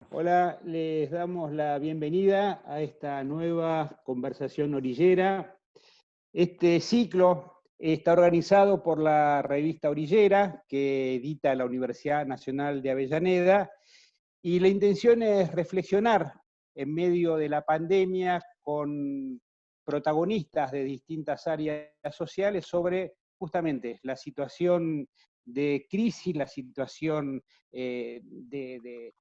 Hola, les damos la bienvenida a esta nueva conversación orillera. Este ciclo está organizado por la revista Orillera, que edita la Universidad Nacional de Avellaneda, y la intención es reflexionar en medio de la pandemia con protagonistas de distintas áreas sociales sobre justamente la situación de crisis, la situación de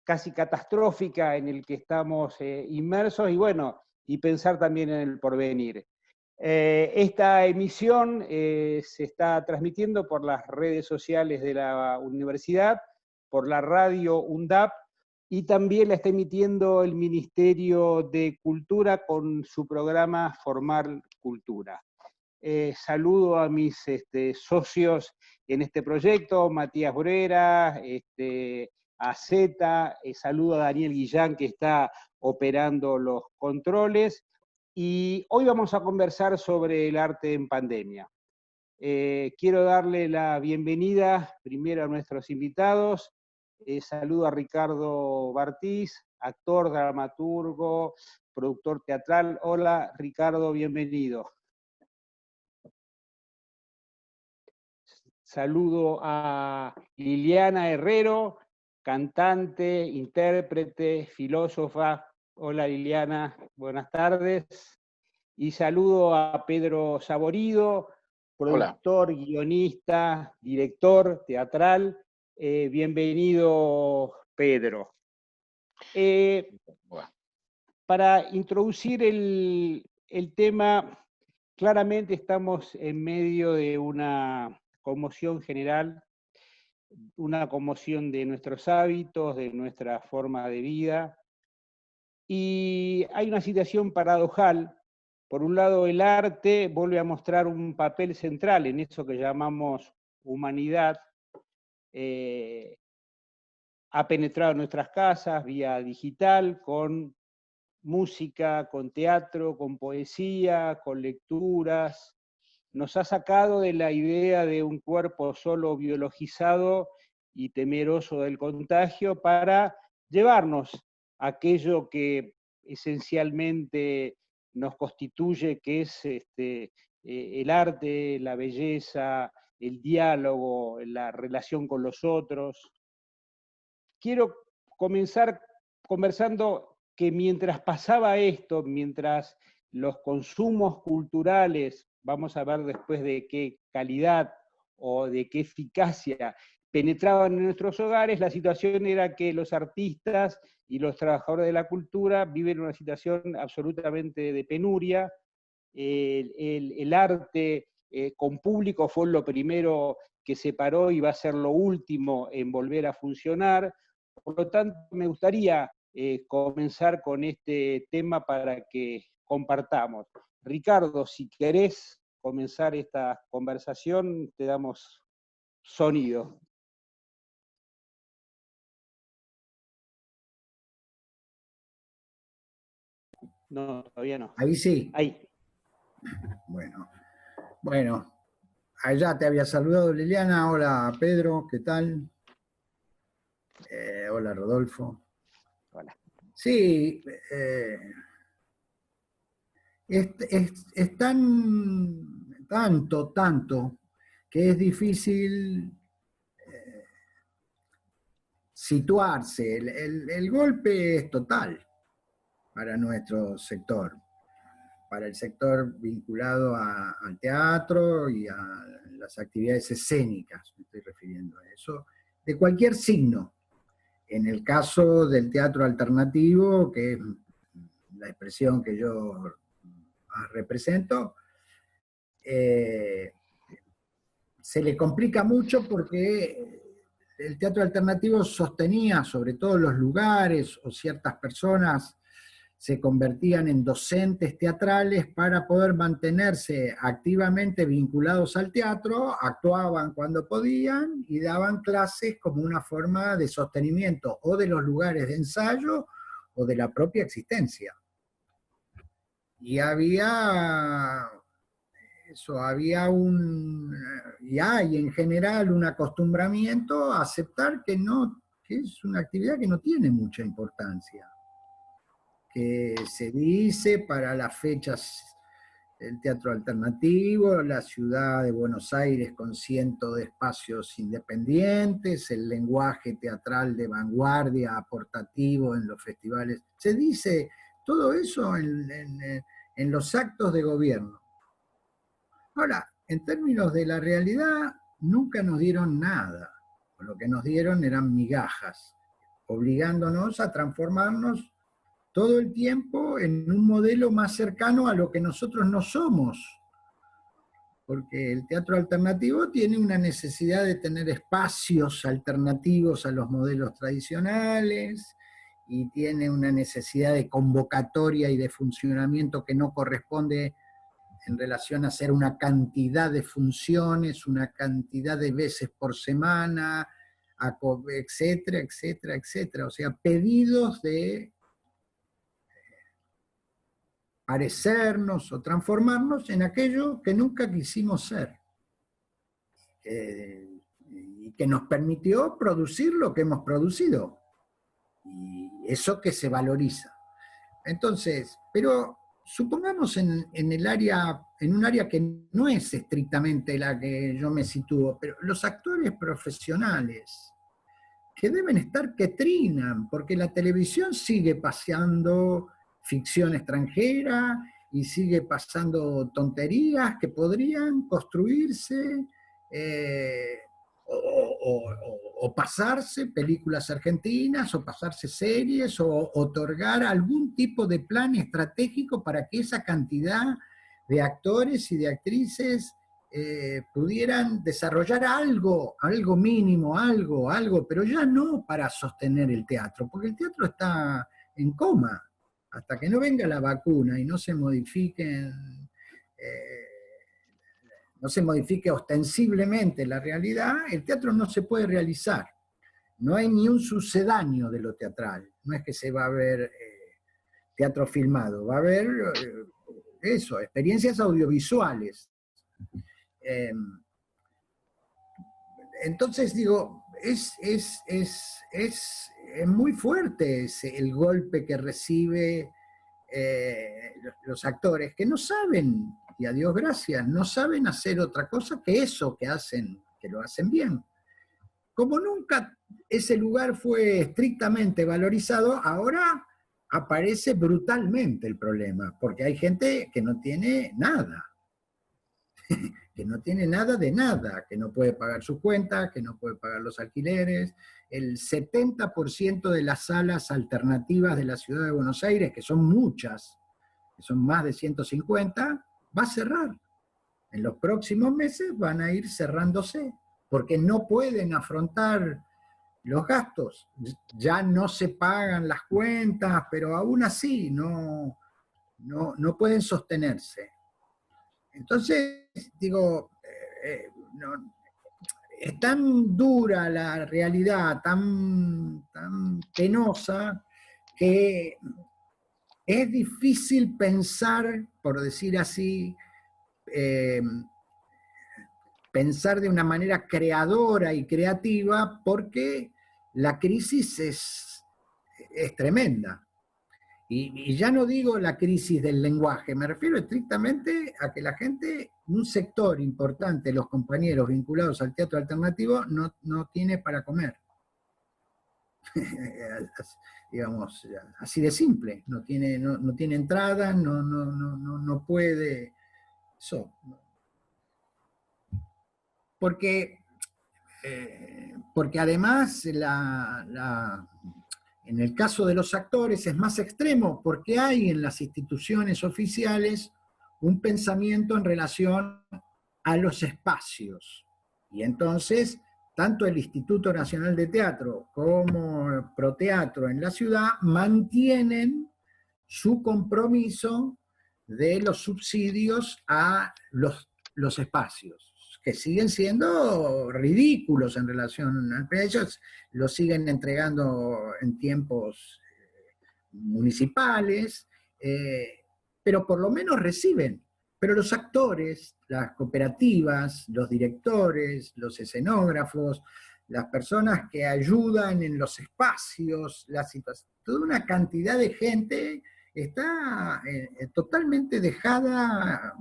casi catastrófica en el que estamos inmersos, y bueno, y pensar también en el porvenir. Esta emisión se está transmitiendo por las redes sociales de la universidad, por la radio UNDAP, y también la está emitiendo el Ministerio de Cultura con su programa Formar Cultura. Saludo a mis socios en este proyecto, Matías Brera, a Zeta, saludo a Daniel Guillán, que está operando los controles, y hoy vamos a conversar sobre el arte en pandemia. Quiero darle la bienvenida primero a nuestros invitados. Saludo a Ricardo Bartiz, actor, dramaturgo, productor teatral. Hola, Ricardo, bienvenido. Saludo a Liliana Herrero, cantante, intérprete, filósofa. Hola Liliana, buenas tardes. Y saludo a Pedro Saborido, Hola. productor, guionista, director teatral. Bienvenido, Pedro. Bueno, Para introducir el tema, claramente estamos en medio de una conmoción general, una conmoción de nuestros hábitos, de nuestra forma de vida, y hay una situación paradojal. Por un lado, el arte vuelve a mostrar un papel central en eso que llamamos humanidad. Ha penetrado en nuestras casas vía digital, con música, con teatro, con poesía, con lecturas. Nos ha sacado de la idea de un cuerpo solo biologizado y temeroso del contagio para llevarnos aquello que esencialmente nos constituye, que es el arte, la belleza, el diálogo, la relación con los otros. Quiero comenzar conversando que mientras pasaba esto, mientras los consumos culturales, vamos a ver después de qué calidad o de qué eficacia penetraban en nuestros hogares, la situación era que los artistas y los trabajadores de la cultura viven una situación absolutamente de penuria. El arte con público fue lo primero que se paró y va a ser lo último en volver a funcionar. Por lo tanto, me gustaría comenzar con este tema para que compartamos. Ricardo, si querés comenzar esta conversación, te damos sonido. No, todavía no. Ahí sí. Ahí. Bueno, allá te había saludado Liliana. Hola Pedro, ¿qué tal? Hola Rodolfo. Hola. Sí, es tanto, que es difícil situarse. El golpe es total para nuestro sector, para el sector vinculado al teatro y a las actividades escénicas, me estoy refiriendo a eso, de cualquier signo. En el caso del teatro alternativo, que es la expresión que yo represento, se le complica mucho porque el teatro alternativo sostenía, sobre todo los lugares o ciertas personas, se convertían en docentes teatrales para poder mantenerse activamente vinculados al teatro, actuaban cuando podían y daban clases como una forma de sostenimiento o de los lugares de ensayo o de la propia existencia. Y había y hay en general un acostumbramiento a aceptar que no que es una actividad que no tiene mucha importancia, que se dice para las fechas el teatro alternativo, la ciudad de Buenos Aires con cientos de espacios independientes, el lenguaje teatral de vanguardia, aportativo en los festivales. Se dice todo eso en los actos de gobierno. Ahora, en términos de la realidad, nunca nos dieron nada. Lo que nos dieron eran migajas, obligándonos a transformarnos todo el tiempo en un modelo más cercano a lo que nosotros no somos. Porque el teatro alternativo tiene una necesidad de tener espacios alternativos a los modelos tradicionales, y tiene una necesidad de convocatoria y de funcionamiento que no corresponde en relación a hacer una cantidad de funciones, una cantidad de veces por semana, etcétera, etcétera, etcétera. O sea, pedidos de parecernos o transformarnos en aquello que nunca quisimos ser. Y que nos permitió producir lo que hemos producido. Y eso que se valoriza. Entonces, pero supongamos en un área que no es estrictamente la que yo me sitúo, pero los actores profesionales que deben estar que trinan, porque la televisión sigue paseando ficción extranjera y sigue pasando tonterías que podrían construirse o pasarse películas argentinas, o pasarse series, o otorgar algún tipo de plan estratégico para que esa cantidad de actores y de actrices pudieran desarrollar algo mínimo, algo, pero ya no para sostener el teatro, porque el teatro está en coma. Hasta que no venga la vacuna y no se modifique ostensiblemente la realidad, el teatro no se puede realizar. No hay ni un sucedáneo de lo teatral. No es que se va a ver teatro filmado, va a haber experiencias audiovisuales. Entonces digo, es muy fuerte el golpe que recibe los actores, que no saben, y a Dios gracias, no saben hacer otra cosa que eso que hacen, que lo hacen bien. Como nunca ese lugar fue estrictamente valorizado, ahora aparece brutalmente el problema, porque hay gente que no tiene nada, que no tiene nada de nada, que no puede pagar sus cuentas, que no puede pagar los alquileres. El 70% de las salas alternativas de la ciudad de Buenos Aires, que son muchas, que son más de 150, va a cerrar. En los próximos meses van a ir cerrándose, porque no pueden afrontar los gastos. Ya no se pagan las cuentas, pero aún así no pueden sostenerse. Entonces, digo, es tan dura la realidad, tan penosa, que es difícil pensar, por decir así, pensar de una manera creadora y creativa, porque la crisis es tremenda. Y ya no digo la crisis del lenguaje, me refiero estrictamente a que la gente, un sector importante, los compañeros vinculados al teatro alternativo, no tiene para comer. Digamos, así de simple, no tiene entrada, no puede. Eso. Porque además en el caso de los actores es más extremo, porque hay en las instituciones oficiales un pensamiento en relación a los espacios. Y entonces, tanto el Instituto Nacional de Teatro como Proteatro en la ciudad mantienen su compromiso de los subsidios a los espacios, que siguen siendo ridículos en relación al precio. Los siguen entregando en tiempos municipales, pero por lo menos reciben. Pero los actores, las cooperativas, los directores, los escenógrafos, las personas que ayudan en los espacios, la situación, toda una cantidad de gente está totalmente dejada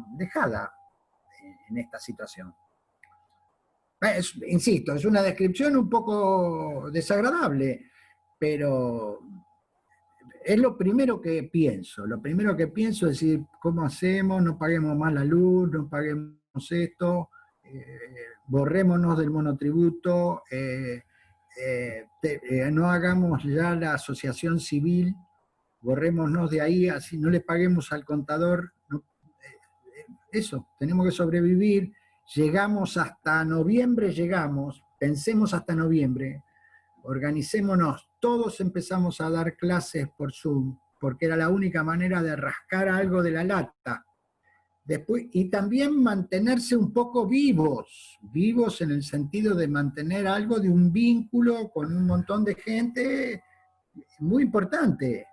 en esta situación. Insisto, es una descripción un poco desagradable, pero es lo primero que pienso. Lo primero que pienso es decir, ¿cómo hacemos? No paguemos más la luz, no paguemos esto, borrémonos del monotributo, no hagamos ya la asociación civil, borrémonos de ahí, así no le paguemos al contador. No, eso, tenemos que sobrevivir. Llegamos hasta noviembre, pensemos hasta noviembre, organicémonos, todos empezamos a dar clases por Zoom, porque era la única manera de rascar algo de la lata. Después, y también mantenerse un poco vivos en el sentido de mantener algo de un vínculo con un montón de gente, muy importante,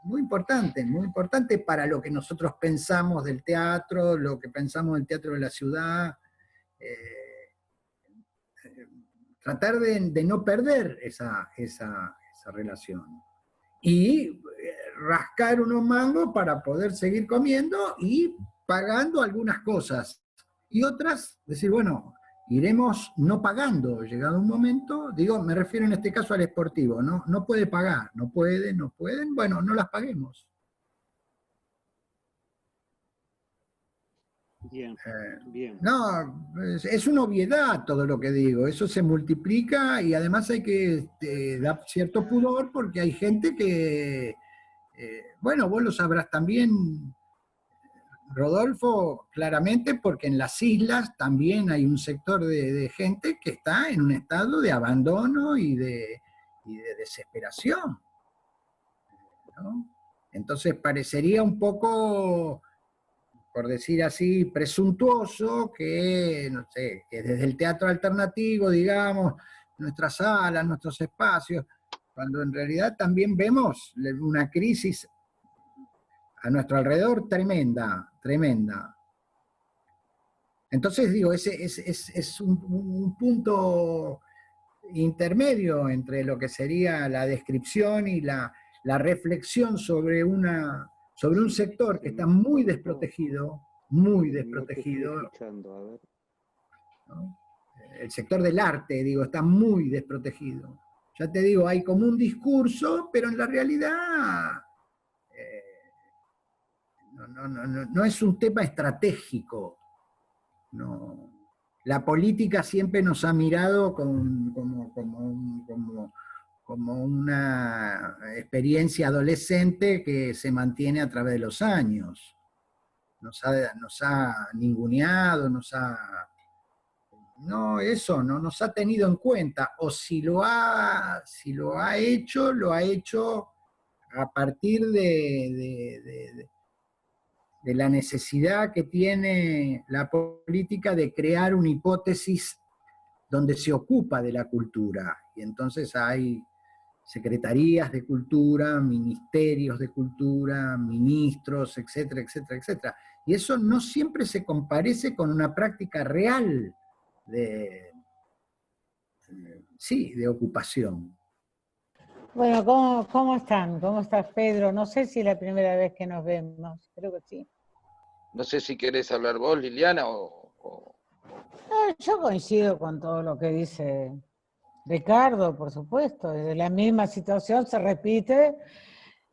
muy importante, muy importante para lo que nosotros pensamos del teatro, lo que pensamos del teatro de la ciudad. Tratar de no perder esa relación. Y rascar unos mangos para poder seguir comiendo y pagando algunas cosas. Y otras, decir, bueno, iremos no pagando, llegado un momento, digo, me refiero en este caso al esportivo, ¿no? No puede pagar, no pueden, bueno, no las paguemos. Bien, bien. No, es una obviedad todo lo que digo, eso se multiplica y además hay que dar cierto pudor porque hay gente que, bueno, vos lo sabrás también, Rodolfo, claramente porque en las islas también hay un sector de gente que está en un estado de abandono y de desesperación, ¿no? Entonces parecería un poco, por decir así, presuntuoso, que, no sé, que desde el teatro alternativo, digamos, nuestras salas, nuestros espacios, cuando en realidad también vemos una crisis a nuestro alrededor tremenda, tremenda. Entonces, digo, es un punto intermedio entre lo que sería la descripción y la reflexión sobre un sector que está muy desprotegido, ¿no? El sector del arte, digo, está muy desprotegido. Ya te digo, hay como un discurso, pero en la realidad no es un tema estratégico. No. La política siempre nos ha mirado como una experiencia adolescente que se mantiene a través de los años. Nos ha ninguneado, eso no nos ha tenido en cuenta, o si lo ha hecho, lo ha hecho a partir de la necesidad que tiene la política de crear una hipótesis donde se ocupa de la cultura. Y entonces hay secretarías de cultura, ministerios de cultura, ministros, etcétera, etcétera, etcétera. Y eso no siempre se comparece con una práctica real de ocupación. Bueno, ¿cómo están? ¿Cómo estás, Pedro? No sé si es la primera vez que nos vemos, creo que sí. No sé si querés hablar vos, Liliana, Yo coincido con todo lo que dice Ricardo, por supuesto. La misma situación se repite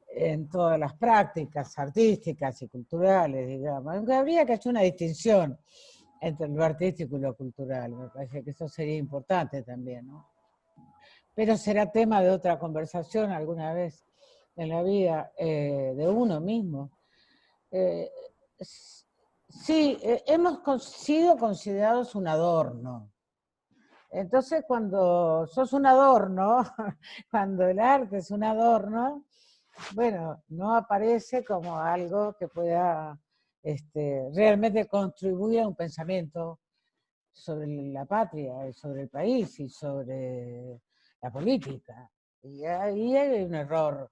en todas las prácticas artísticas y culturales, digamos. Aunque habría que hacer una distinción entre lo artístico y lo cultural. Me parece que eso sería importante también, ¿no? Pero será tema de otra conversación alguna vez en la vida de uno mismo. Sí, hemos sido considerados un adorno. Entonces, cuando sos un adorno, cuando el arte es un adorno, bueno, no aparece como algo que pueda realmente contribuir a un pensamiento sobre la patria, sobre el país y sobre la política. Y ahí hay un error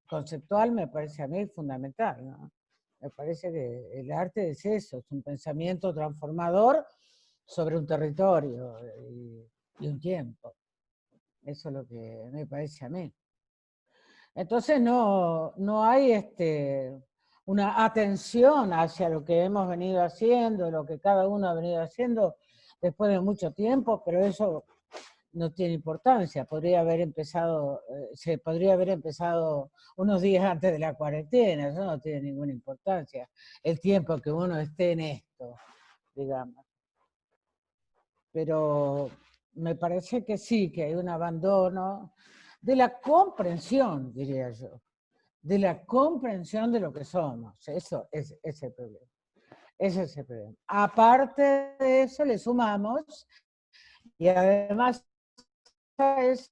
conceptual, me parece a mí, fundamental, ¿no? Me parece que el arte es eso, es un pensamiento transformador sobre un territorio. y un tiempo. Eso es lo que me parece a mí. Entonces no hay una atención hacia lo que hemos venido haciendo, lo que cada uno ha venido haciendo después de mucho tiempo, pero eso no tiene importancia. Se podría haber empezado unos días antes de la cuarentena, eso no tiene ninguna importancia. El tiempo que uno esté en esto, digamos. Pero me parece que sí, que hay un abandono de la comprensión, diría yo, de la comprensión de lo que somos. Eso es el problema. Ese es el problema. Aparte de eso, le sumamos, y además a eso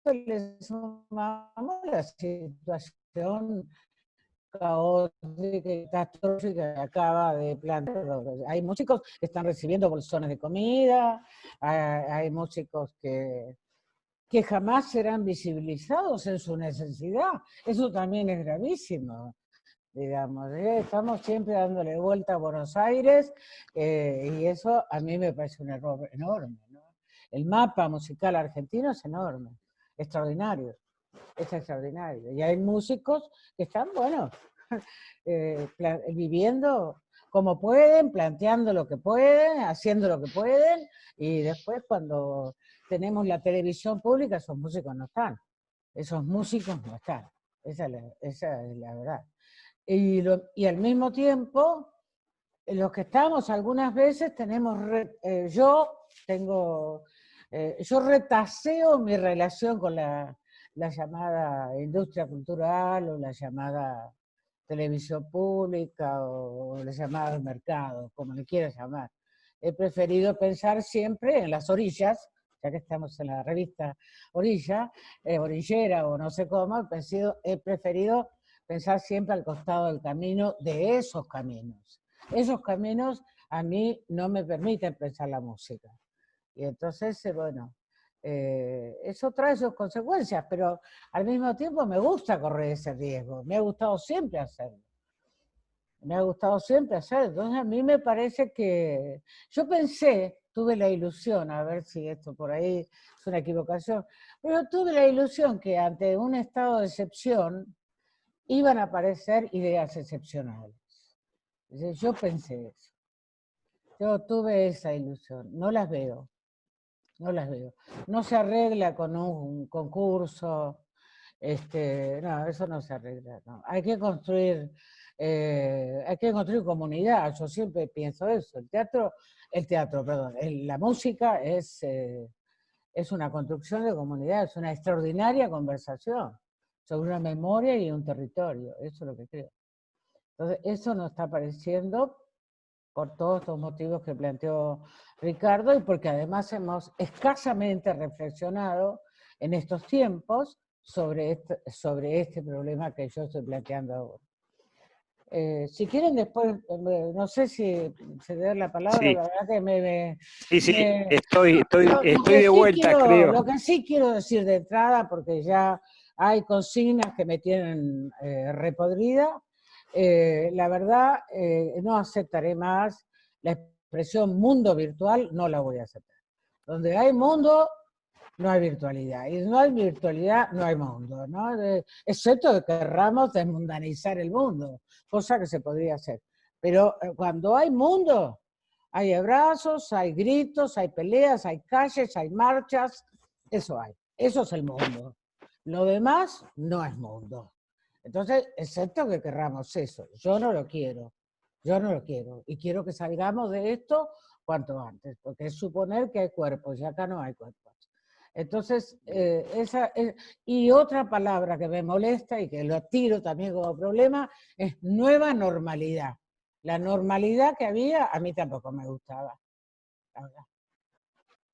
le sumamos la situación caótica y catastrófica que acaba de plantear. Hay músicos que están recibiendo bolsones de comida, hay músicos que jamás serán visibilizados en su necesidad. Eso también es gravísimo, digamos. Estamos siempre dándole vuelta a Buenos Aires y eso a mí me parece un error enorme, ¿no? El mapa musical argentino es enorme, extraordinario. Es extraordinario. Y hay músicos que están, bueno, viviendo como pueden, planteando lo que pueden, haciendo lo que pueden, y después cuando tenemos la televisión pública, esos músicos no están. Esos músicos no están. Esa es la verdad. Y al mismo tiempo, los que estamos algunas veces tenemos, yo retaseo mi relación con la llamada industria cultural o la llamada televisión pública o la llamada mercado, como le quieras llamar. He preferido pensar siempre en las orillas, ya que estamos en la revista Orillera o no sé cómo, he preferido pensar siempre al costado del camino de esos caminos. Esos caminos a mí no me permiten pensar la música. Y entonces, bueno, eso trae sus consecuencias, pero al mismo tiempo me gusta correr ese riesgo, me ha gustado siempre hacerlo. Me ha gustado siempre hacerlo. Entonces a mí me parece que, yo tuve la ilusión, a ver si esto por ahí es una equivocación, pero tuve la ilusión que ante un estado de excepción iban a aparecer ideas excepcionales. Yo pensé eso. Yo tuve esa ilusión, no las veo. No las veo. No se arregla con un concurso, no, eso no se arregla. No. Hay que construir comunidad. Yo siempre pienso eso. La música es una construcción de comunidad, es una extraordinaria conversación sobre una memoria y un territorio. Eso es lo que creo. Entonces, eso no está apareciendo por todos estos motivos que planteó Ricardo y porque además hemos escasamente reflexionado en estos tiempos sobre este problema que yo estoy planteando ahora. Si quieren después, no sé si se debe la palabra, sí. La verdad que Sí, estoy de vuelta, creo. Lo que sí quiero decir de entrada, porque ya hay consignas que me tienen repodrida, la verdad, no aceptaré más la expresión mundo virtual, no la voy a aceptar. Donde hay mundo, no hay virtualidad. Y no hay virtualidad, no hay mundo, ¿no? Excepto que querramos desmundanizar el mundo, cosa que se podría hacer. Pero cuando hay mundo, hay abrazos, hay gritos, hay peleas, hay calles, hay marchas, eso hay. Eso es el mundo. Lo demás no es mundo. Entonces, excepto que querramos eso. Yo no lo quiero. Y quiero que salgamos de esto cuanto antes, porque es suponer que hay cuerpos y acá no hay cuerpos. Entonces, y otra palabra que me molesta y que lo tiro también como problema es nueva normalidad. La normalidad que había a mí tampoco me gustaba, la verdad.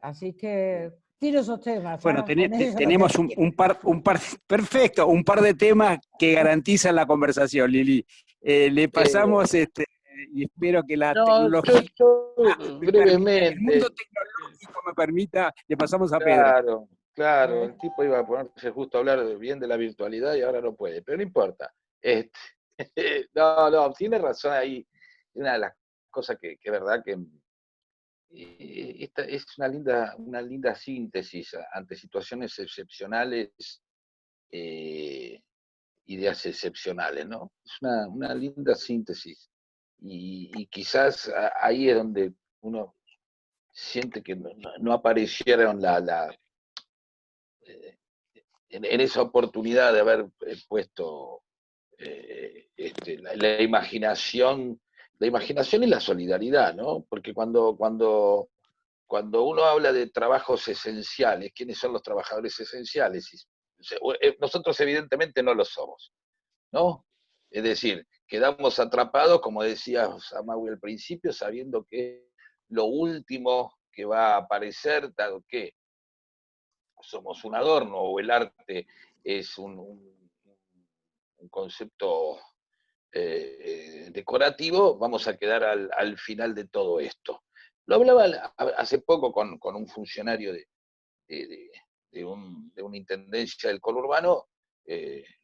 Así que tiro esos temas. Bueno, tenemos perfecto, un par de temas que garantizan la conversación, Lili. Le pasamos y espero que la tecnología, brevemente. el mundo tecnológico me permita, le pasamos a Pedro. Claro, el tipo iba a ponerse justo a hablar bien de la virtualidad y ahora no puede, pero no importa. No, tiene razón ahí. Una de las cosas que es verdad que esta es una linda síntesis ante situaciones excepcionales, ideas excepcionales, ¿no? Es una linda síntesis. Y quizás ahí es donde uno siente que no aparecieron eh, en esa oportunidad de haber puesto la imaginación y la solidaridad, ¿no? Porque cuando uno habla de trabajos esenciales, ¿quiénes son los trabajadores esenciales? Nosotros evidentemente no lo somos, ¿no? Es decir, quedamos atrapados, como decía Samawi al principio, sabiendo que lo último que va a aparecer, dado que somos un adorno o el arte es un concepto decorativo, vamos a quedar al final de todo esto. Lo hablaba hace poco con un funcionario de, de una intendencia del conurbano,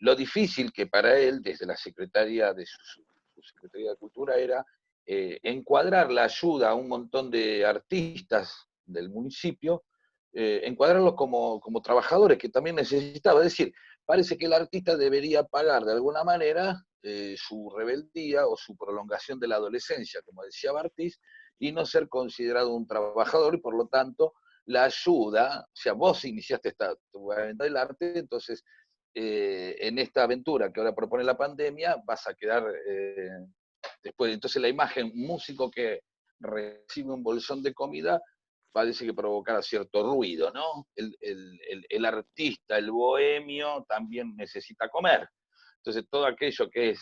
lo difícil que para él, desde la Secretaría de su Secretaría de Cultura, era encuadrar la ayuda a un montón de artistas del municipio, encuadrarlos como trabajadores que también necesitaba. Es decir, parece que el artista debería pagar de alguna manera su rebeldía o su prolongación de la adolescencia, como decía Bartiz, y no ser considerado un trabajador, y por lo tanto la ayuda, o sea, vos iniciaste tu aventura del arte, entonces en esta aventura que ahora propone la pandemia vas a quedar después. Entonces la imagen músico que recibe un bolsón de comida parece que provocara cierto ruido, ¿no? El artista, el bohemio, también necesita comer. Entonces todo aquello que es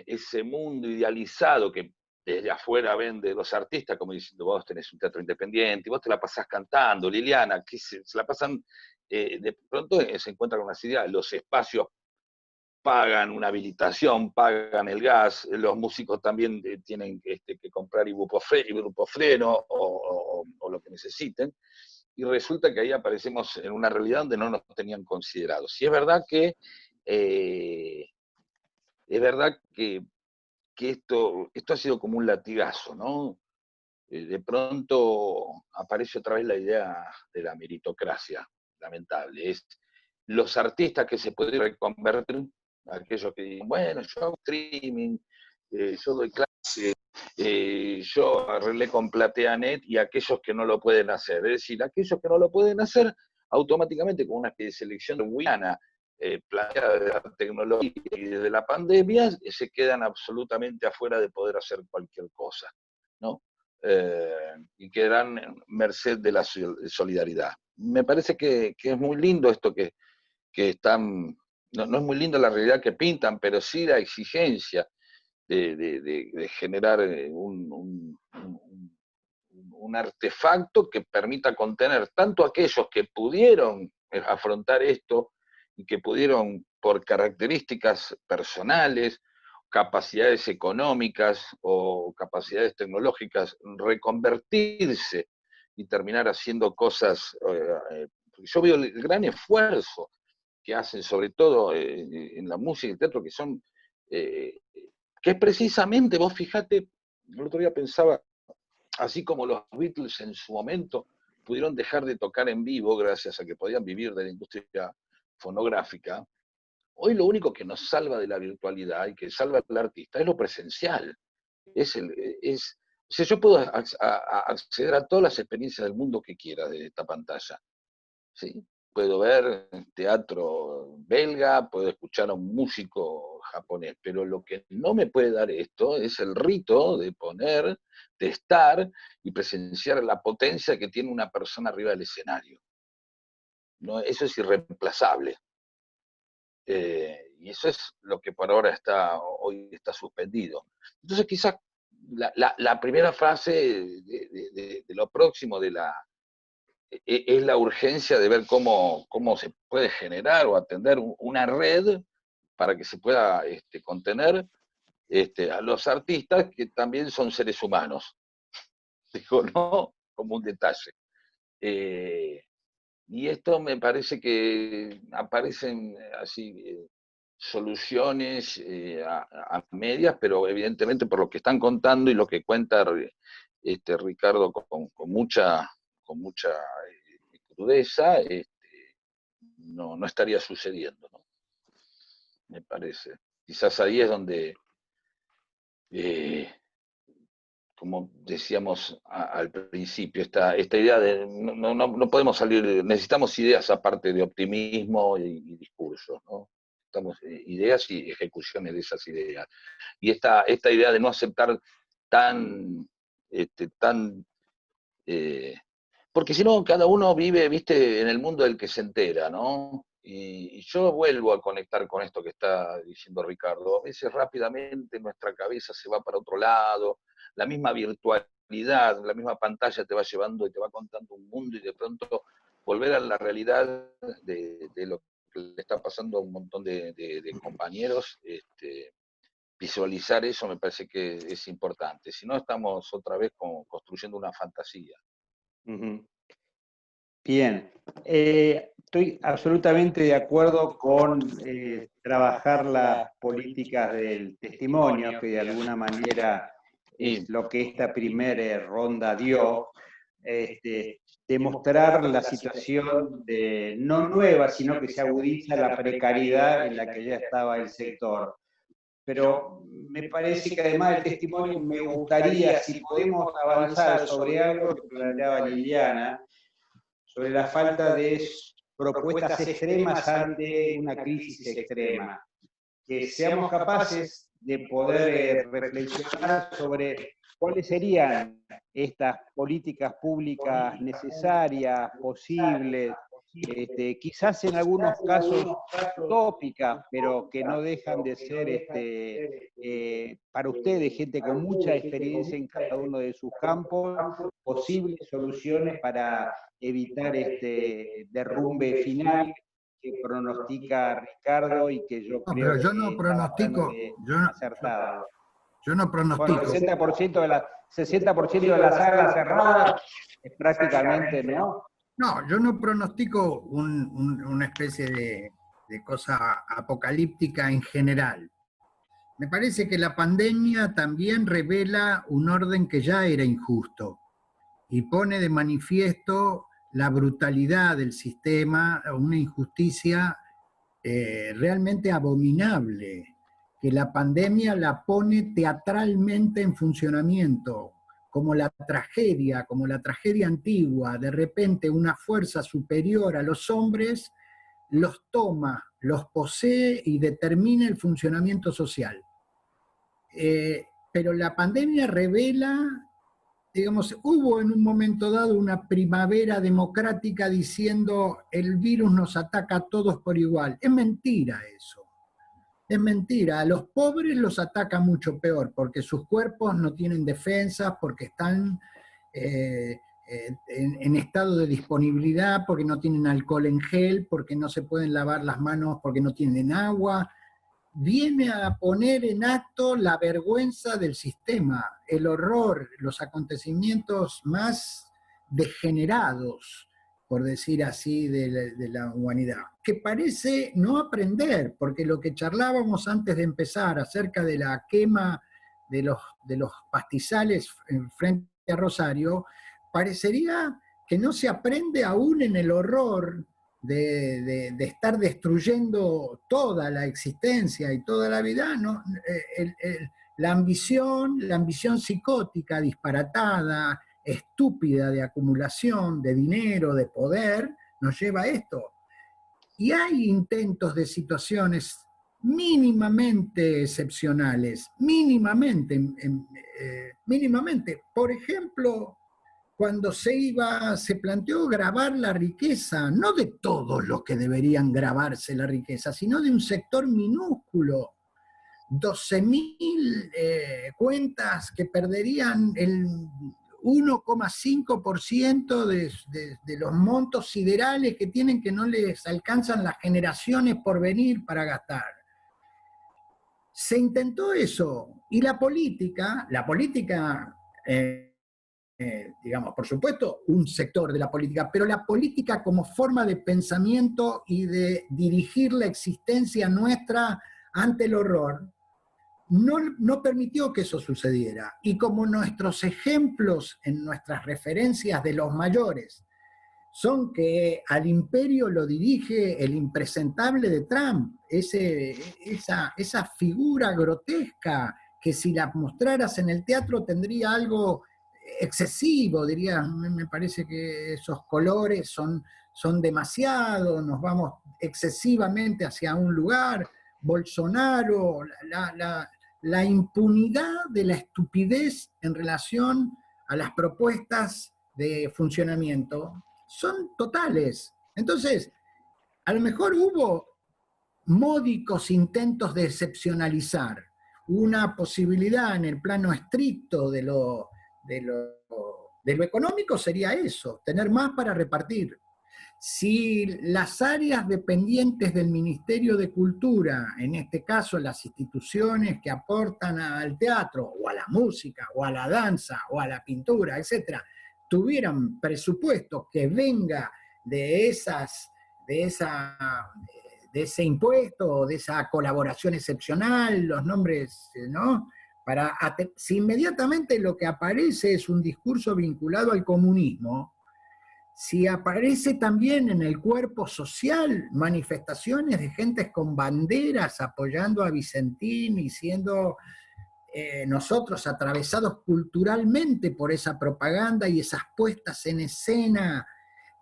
ese mundo idealizado que desde afuera ven de los artistas, como diciendo, vos tenés un teatro independiente, y vos te la pasás cantando, Liliana, que se la pasan, de pronto se encuentran con unas ideas, los espacios pagan una habilitación, pagan el gas, los músicos también tienen que comprar ibuprofeno o lo que necesiten, y resulta que ahí aparecemos en una realidad donde no nos tenían considerados. Y es verdad que esto ha sido como un latigazo, ¿no? De pronto aparece otra vez la idea de la meritocracia, lamentable. Es los artistas que se pueden reconvertir, aquellos que dicen, bueno, yo hago streaming, yo doy clase, yo arreglé con PlateaNet, y aquellos que no lo pueden hacer. Es decir, aquellos que no lo pueden hacer, automáticamente con una especie de selección de planteada de la tecnología y desde la pandemia, se quedan absolutamente afuera de poder hacer cualquier cosa, ¿no? Y quedarán merced de la solidaridad. Me parece que es muy lindo esto que están, no es muy lindo la realidad que pintan, pero sí la exigencia de generar un artefacto que permita contener tanto aquellos que pudieron afrontar esto y que pudieron, por características personales, capacidades económicas o capacidades tecnológicas, reconvertirse y terminar haciendo cosas. Yo veo el gran esfuerzo que hacen, sobre todo en la música y el teatro, que es precisamente, vos fijate, el otro día pensaba, así como los Beatles en su momento pudieron dejar de tocar en vivo gracias a que podían vivir de la industria fonográfica, hoy lo único que nos salva de la virtualidad y que salva al artista es lo presencial. O sea, yo puedo acceder a todas las experiencias del mundo que quiera de esta pantalla, ¿sí? Puedo ver teatro belga, puedo escuchar a un músico japonés, pero lo que no me puede dar esto es el rito de de estar y presenciar la potencia que tiene una persona arriba del escenario. ¿No? Eso es irreemplazable. Y eso es lo que por ahora hoy está suspendido. Entonces quizás la primera frase de lo próximo es la urgencia de ver cómo se puede generar o atender una red para que se pueda contener a los artistas, que también son seres humanos. Digo, no como un detalle. Y esto me parece que aparecen así soluciones a medias, pero evidentemente por lo que están contando y lo que cuenta Ricardo, con mucha crudeza, no estaría sucediendo, ¿no? Me parece. Quizás ahí es donde, como decíamos al principio, esta idea de no podemos salir, necesitamos ideas aparte de optimismo y discursos, ¿no? Ideas y ejecuciones de esas ideas. Y esta idea de no aceptar tan porque si no, cada uno vive, viste, en el mundo del que se entera, ¿no? Y yo vuelvo a conectar con esto que está diciendo Ricardo. A veces rápidamente nuestra cabeza se va para otro lado, la misma virtualidad, la misma pantalla te va llevando y te va contando un mundo, y de pronto volver a la realidad de lo que le está pasando a un montón de compañeros, visualizar eso me parece que es importante. Si no, estamos otra vez construyendo una fantasía. Bien, estoy absolutamente de acuerdo con trabajar las políticas del testimonio, que de alguna manera es lo que esta primera ronda dio, demostrar la situación no nueva, sino que se agudiza la precariedad en la que ya estaba el sector. Pero me parece que además del testimonio me gustaría, si podemos avanzar sobre algo que planteaba Liliana, sobre la falta de propuestas extremas ante una crisis extrema. Que seamos capaces de poder reflexionar sobre cuáles serían estas políticas públicas necesarias, posibles, quizás en algunos casos utópicas, pero que no dejan de ser, para ustedes, gente con mucha experiencia en cada uno de sus campos, posibles soluciones para evitar este derrumbe final que pronostica Ricardo y que yo creo pero yo que no pronostico, acertada. Yo no pronostico. Bueno, 60% de las salas cerradas es prácticamente, ¿no? No, yo no pronostico una especie de cosa apocalíptica en general. Me parece que la pandemia también revela un orden que ya era injusto y pone de manifiesto la brutalidad del sistema, una injusticia realmente abominable, que la pandemia la pone teatralmente en funcionamiento, como la tragedia antigua. De repente una fuerza superior a los hombres los toma, los posee y determina el funcionamiento social. Pero la pandemia revela, digamos, hubo en un momento dado una primavera democrática diciendo el virus nos ataca a todos por igual. Es mentira eso. Es mentira. A los pobres los ataca mucho peor porque sus cuerpos no tienen defensas, porque están en estado de disponibilidad, porque no tienen alcohol en gel, porque no se pueden lavar las manos, porque no tienen agua. Viene a poner en acto la vergüenza del sistema, el horror, los acontecimientos más degenerados, por decir así, de la humanidad, que parece no aprender, porque lo que charlábamos antes de empezar acerca de la quema de los pastizales frente a Rosario, parecería que no se aprende aún en el horror de estar destruyendo toda la existencia y toda la vida, ¿no? La ambición psicótica, disparatada, estúpida de acumulación de dinero, de poder, nos lleva a esto. Y hay intentos de situaciones mínimamente excepcionales, mínimamente. Por ejemplo, cuando se planteó grabar la riqueza, no de todos los que deberían grabarse la riqueza, sino de un sector minúsculo, 12.000 cuentas que perderían el 1,5% de los montos siderales que tienen, que no les alcanzan las generaciones por venir para gastar. Se intentó eso, y la política, digamos, por supuesto, un sector de la política, pero la política como forma de pensamiento y de dirigir la existencia nuestra ante el horror, no permitió que eso sucediera. Y como nuestros ejemplos en nuestras referencias de los mayores son que al imperio lo dirige el impresentable de Trump, esa figura grotesca que si la mostraras en el teatro tendría algo excesivo, diría, me parece que esos colores son demasiado, nos vamos excesivamente hacia un lugar, Bolsonaro, la impunidad de la estupidez en relación a las propuestas de funcionamiento son totales. Entonces, a lo mejor hubo módicos intentos de excepcionalizar, una posibilidad en el plano estricto de lo económico sería eso, tener más para repartir. Si las áreas dependientes del Ministerio de Cultura, en este caso las instituciones que aportan al teatro, o a la música, o a la danza, o a la pintura, etcétera, tuvieran presupuesto que venga de ese impuesto, o de esa colaboración excepcional, los nombres, ¿no? Si inmediatamente lo que aparece es un discurso vinculado al comunismo, si aparece también en el cuerpo social manifestaciones de gentes con banderas apoyando a Vicentín y siendo nosotros atravesados culturalmente por esa propaganda y esas puestas en escena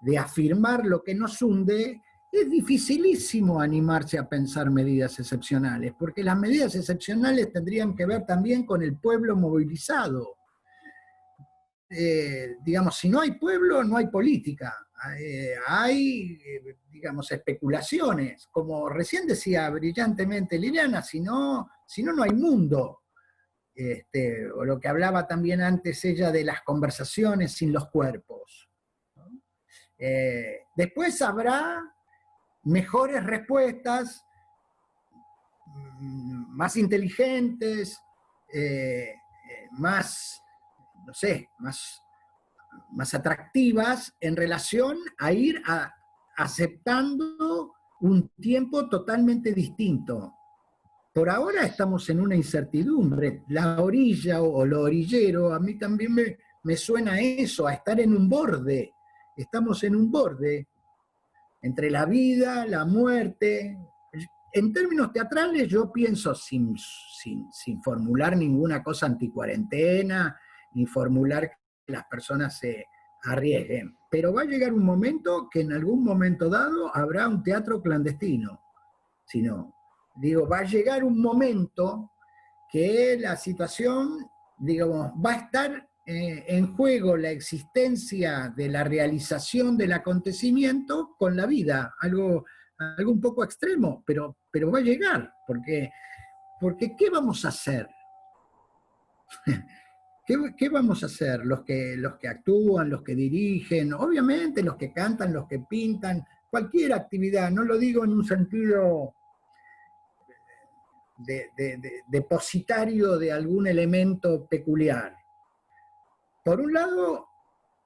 de afirmar lo que nos hunde, es dificilísimo animarse a pensar medidas excepcionales, porque las medidas excepcionales tendrían que ver también con el pueblo movilizado. Digamos, si no hay pueblo, no hay política. Hay, digamos, especulaciones. Como recién decía brillantemente Liliana, si no, no hay mundo. O lo que hablaba también antes ella de las conversaciones sin los cuerpos. Después habrá mejores respuestas, más inteligentes, más, no sé, más atractivas en relación a ir aceptando un tiempo totalmente distinto. Por ahora estamos en una incertidumbre. La orilla o lo orillero, a mí también me suena eso, a estar en un borde. Estamos en un borde entre la vida, la muerte. En términos teatrales yo pienso, sin formular ninguna cosa anticuarentena, ni formular que las personas se arriesguen, pero va a llegar un momento que en algún momento dado habrá un teatro clandestino. Si no, digo, va a llegar un momento que la situación, digamos, va a estar en juego la existencia de la realización del acontecimiento con la vida, algo un poco extremo, pero va a llegar, porque ¿qué vamos a hacer? ¿Qué vamos a hacer? Los que actúan, los que dirigen, obviamente los que cantan, los que pintan, cualquier actividad, no lo digo en un sentido depositario de algún elemento peculiar. Por un lado,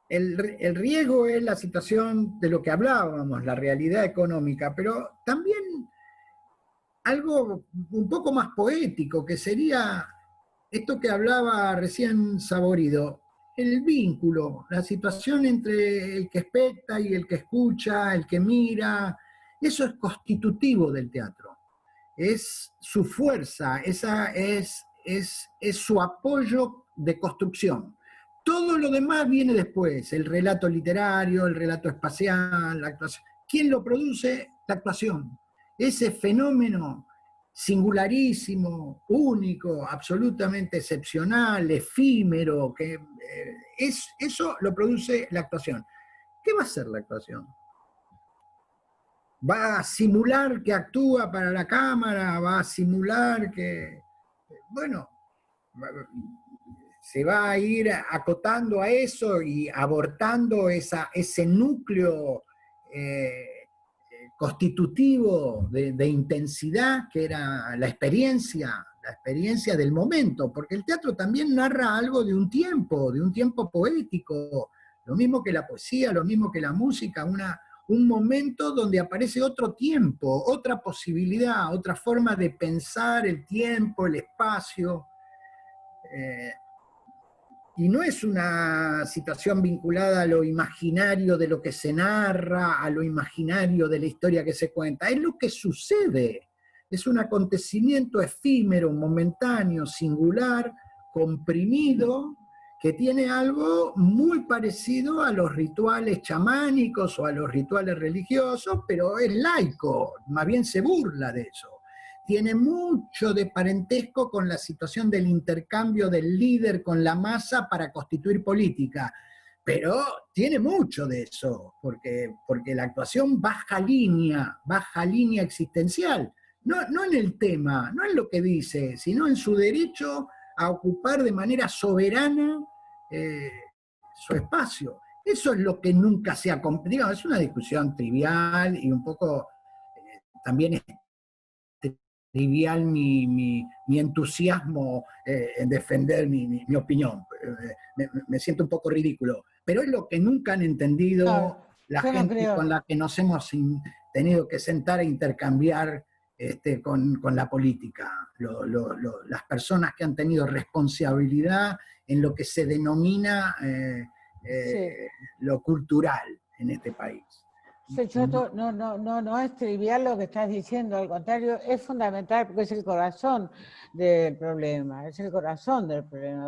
el riesgo es la situación de lo que hablábamos, la realidad económica, pero también algo un poco más poético, que sería esto que hablaba recién Saborido, el vínculo, la situación entre el que especta y el que escucha, el que mira, eso es constitutivo del teatro. Es su fuerza, esa es su apoyo de construcción. Todo lo demás viene después, el relato literario, el relato espacial, la actuación. ¿Quién lo produce? La actuación. Ese fenómeno singularísimo, único, absolutamente excepcional, efímero, que eso lo produce la actuación. ¿Qué va a hacer la actuación? ¿Va a simular que actúa para la cámara? ¿Va a simular que...? Bueno, se va a ir acotando a eso y abortando ese núcleo constitutivo de intensidad que era la experiencia del momento, porque el teatro también narra algo de un tiempo poético, lo mismo que la poesía, lo mismo que la música, un momento donde aparece otro tiempo, otra posibilidad, otra forma de pensar el tiempo, el espacio. Y no es una situación vinculada a lo imaginario de lo que se narra, a lo imaginario de la historia que se cuenta, es lo que sucede. Es un acontecimiento efímero, momentáneo, singular, comprimido, que tiene algo muy parecido a los rituales chamánicos o a los rituales religiosos, pero es laico, más bien se burla de eso. Tiene mucho de parentesco con la situación del intercambio del líder con la masa para constituir política, pero tiene mucho de eso, porque la actuación baja línea existencial, no en el tema, no en lo que dice, sino en su derecho a ocupar de manera soberana su espacio. Eso es lo que nunca se ha comprendido. Es una discusión trivial y un poco también es trivial mi entusiasmo en defender mi opinión. Me siento un poco ridículo, pero es lo que nunca han entendido la gente con la que nos hemos tenido que sentar a intercambiar con la política, las personas que han tenido responsabilidad en lo que se denomina lo cultural en este país. No es trivial lo que estás diciendo, al contrario, es fundamental porque es el corazón del problema,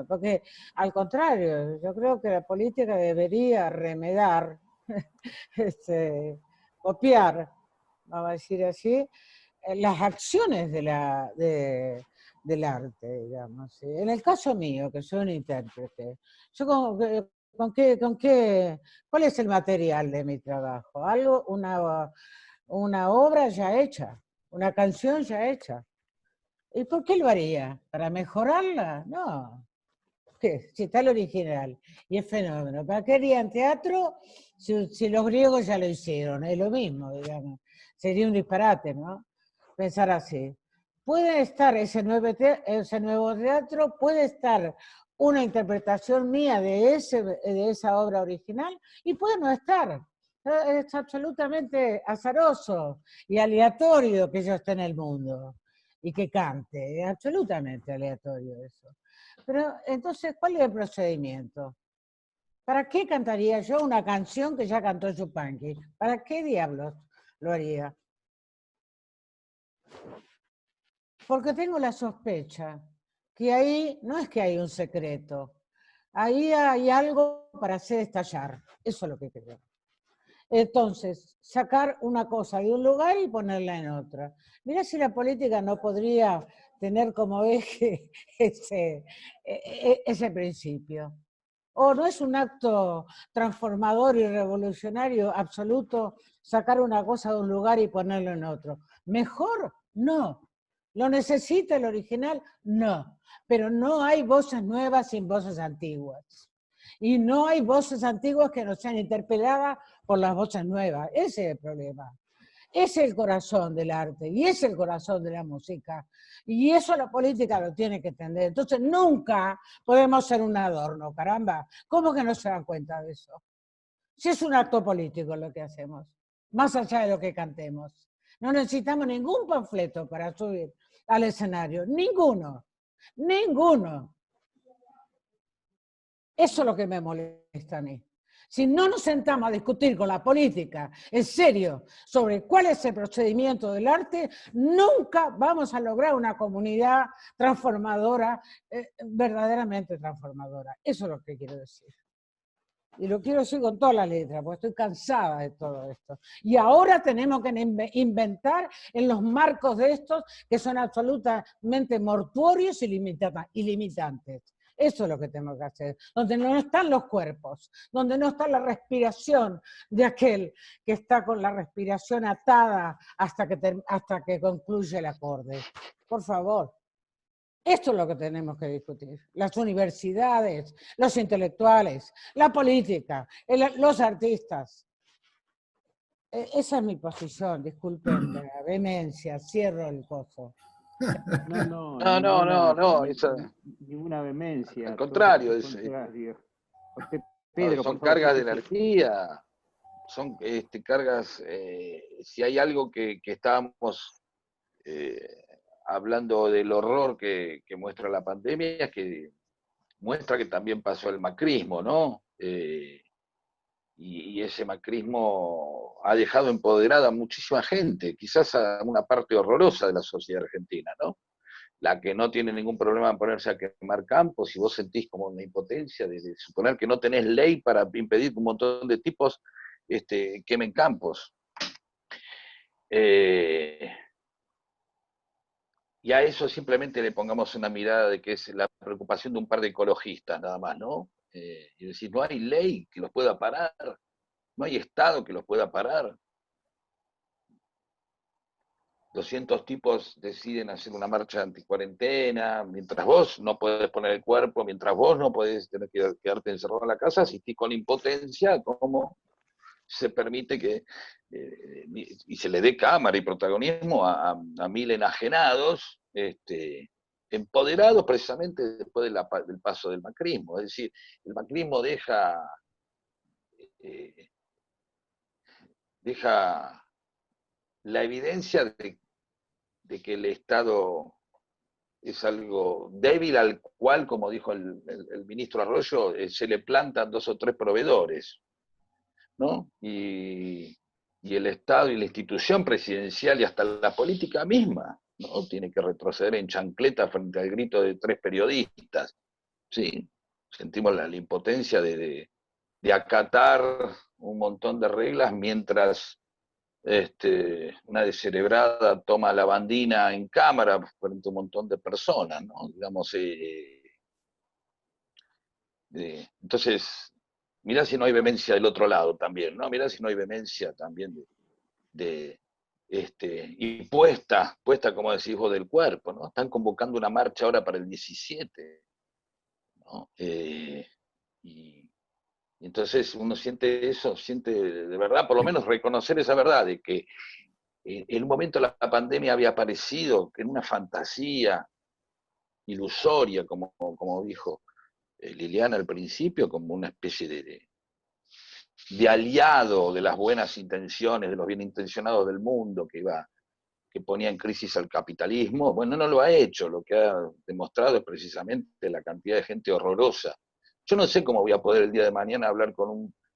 porque al contrario, yo creo que la política debería remedar, copiar, vamos a decir así, las acciones del arte, digamos. ¿Sí? En el caso mío, que soy un intérprete, yo ¿cuál es el material de mi trabajo? Una obra ya hecha, una canción ya hecha. ¿Y por qué lo haría? ¿Para mejorarla? No. ¿Qué? Si está el original y es fenómeno. ¿Para qué harían teatro si los griegos ya lo hicieron? Es lo mismo, digamos. Sería un disparate, ¿no? Pensar así. Puede estar ese nuevo teatro, puede estar una interpretación mía de esa obra original y puede no estar. Es absolutamente azaroso y aleatorio que yo esté en el mundo y que cante. Es absolutamente aleatorio eso. Pero entonces, ¿cuál es el procedimiento? ¿Para qué cantaría yo una canción que ya cantó Yupanqui? ¿Para qué diablos lo haría? Porque tengo la sospecha que ahí no es que hay un secreto, ahí hay algo para hacer estallar. Eso es lo que creo. Entonces, sacar una cosa de un lugar y ponerla en otra. Mirá si la política no podría tener como eje ese principio. ¿O no es un acto transformador y revolucionario absoluto sacar una cosa de un lugar y ponerlo en otro? ¿Mejor? No. ¿Lo necesita el original? No. Pero no hay voces nuevas sin voces antiguas. Y no hay voces antiguas que no sean interpeladas por las voces nuevas. Ese es el problema. Ese es el corazón del arte y ese es el corazón de la música. Y eso la política lo tiene que entender. Entonces nunca podemos ser un adorno, caramba. ¿Cómo que no se dan cuenta de eso? Si es un acto político lo que hacemos, más allá de lo que cantemos. No necesitamos ningún panfleto para subir al escenario. Ninguno. Ninguno. Eso es lo que me molesta a mí. Si no nos sentamos a discutir con la política en serio sobre cuál es el procedimiento del arte, nunca vamos a lograr una comunidad transformadora, verdaderamente transformadora. Eso es lo que quiero decir. Y lo quiero decir con todas las letras, porque estoy cansada de todo esto. Y ahora tenemos que inventar en los marcos de estos que son absolutamente mortuorios y limitantes. Eso es lo que tenemos que hacer, donde no están los cuerpos, donde no está la respiración de aquel que está con la respiración atada hasta que concluye el acorde. Por favor, esto es lo que tenemos que discutir. Las universidades, los intelectuales, la política, los artistas. Esa es mi posición, disculpen la vehemencia, cierro el coso. No, ninguna vehemencia. Al contrario, Pedro, son cargas de energía, son cargas, si hay algo que estábamos hablando del horror que muestra la pandemia, es que muestra que también pasó el macrismo, ¿no? Y ese macrismo ha dejado empoderada a muchísima gente, quizás a una parte horrorosa de la sociedad argentina, ¿no? La que no tiene ningún problema en ponerse a quemar campos, si vos sentís como una impotencia de suponer que no tenés ley para impedir que un montón de tipos quemen campos. Y a eso simplemente le pongamos una mirada de que es la preocupación de un par de ecologistas nada más, ¿no? Y decir, no hay ley que los pueda parar, no hay Estado que los pueda parar. 200 tipos deciden hacer una marcha anticuarentena, mientras vos no podés poner el cuerpo, mientras vos no podés tener que quedarte encerrado en la casa, asistís con impotencia, ¿cómo se permite que y se le dé cámara y protagonismo a mil enajenados, empoderados precisamente después del paso del macrismo? Es decir, el macrismo deja la evidencia de que el Estado es algo débil al cual, como dijo el ministro Arroyo, se le plantan 2 o 3 proveedores, ¿no? Y el Estado y la institución presidencial y hasta la política misma, ¿no? Tiene que retroceder en chancleta frente al grito de 3 periodistas. Sí, sentimos la impotencia de acatar un montón de reglas mientras una descerebrada toma la bandina en cámara frente a un montón de personas, ¿no? Digamos, entonces, mirá si no hay vehemencia del otro lado también, ¿no? Mirá si no hay vehemencia también y puesta, como decís vos, del cuerpo, ¿no? Están convocando una marcha ahora para el 17, ¿no? Y entonces uno siente eso, siente de verdad, por lo menos reconocer esa verdad, de que en un momento la pandemia había aparecido en una fantasía ilusoria, como dijo Liliana al principio, como una especie de aliado de las buenas intenciones, de los bien intencionados del mundo, que ponía en crisis al capitalismo. Bueno, no lo ha hecho, lo que ha demostrado es precisamente la cantidad de gente horrorosa. Yo no sé cómo voy a poder el día de mañana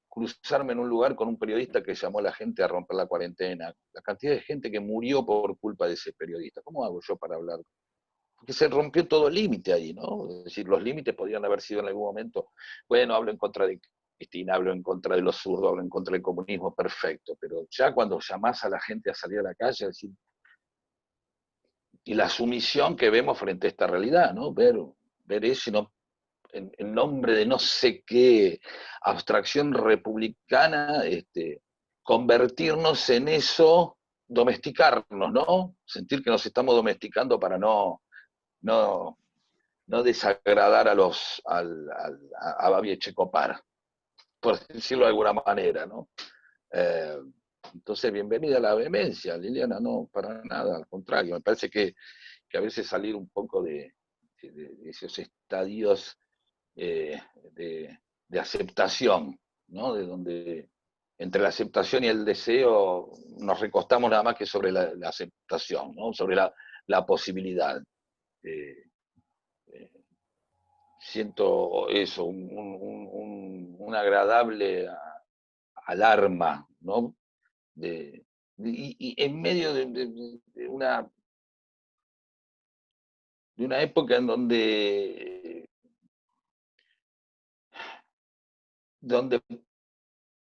cruzarme en un lugar con un periodista que llamó a la gente a romper la cuarentena, la cantidad de gente que murió por culpa de ese periodista. ¿Cómo hago yo para hablar? Porque se rompió todo límite ahí, ¿no? Es decir, los límites podrían haber sido en algún momento, bueno, hablo en contra de Cristina, hablo en contra de los zurdos, hablo en contra del comunismo, perfecto, pero ya cuando llamás a la gente a salir a la calle, es decir, y la sumisión que vemos frente a esta realidad, ¿no? Ver eso y no, en nombre de no sé qué abstracción republicana, convertirnos en eso, domesticarnos, ¿no? Sentir que nos estamos domesticando para no desagradar a Babi Echecopar, por decirlo de alguna manera, ¿no? Entonces, bienvenida a la vehemencia, Liliana, no, para nada, al contrario, me parece que a veces salir un poco de esos estadios de aceptación, ¿no? De donde entre la aceptación y el deseo nos recostamos nada más que sobre la aceptación, ¿no? Sobre la posibilidad. Siento eso, un agradable alarma, ¿no? Y en medio de una época en donde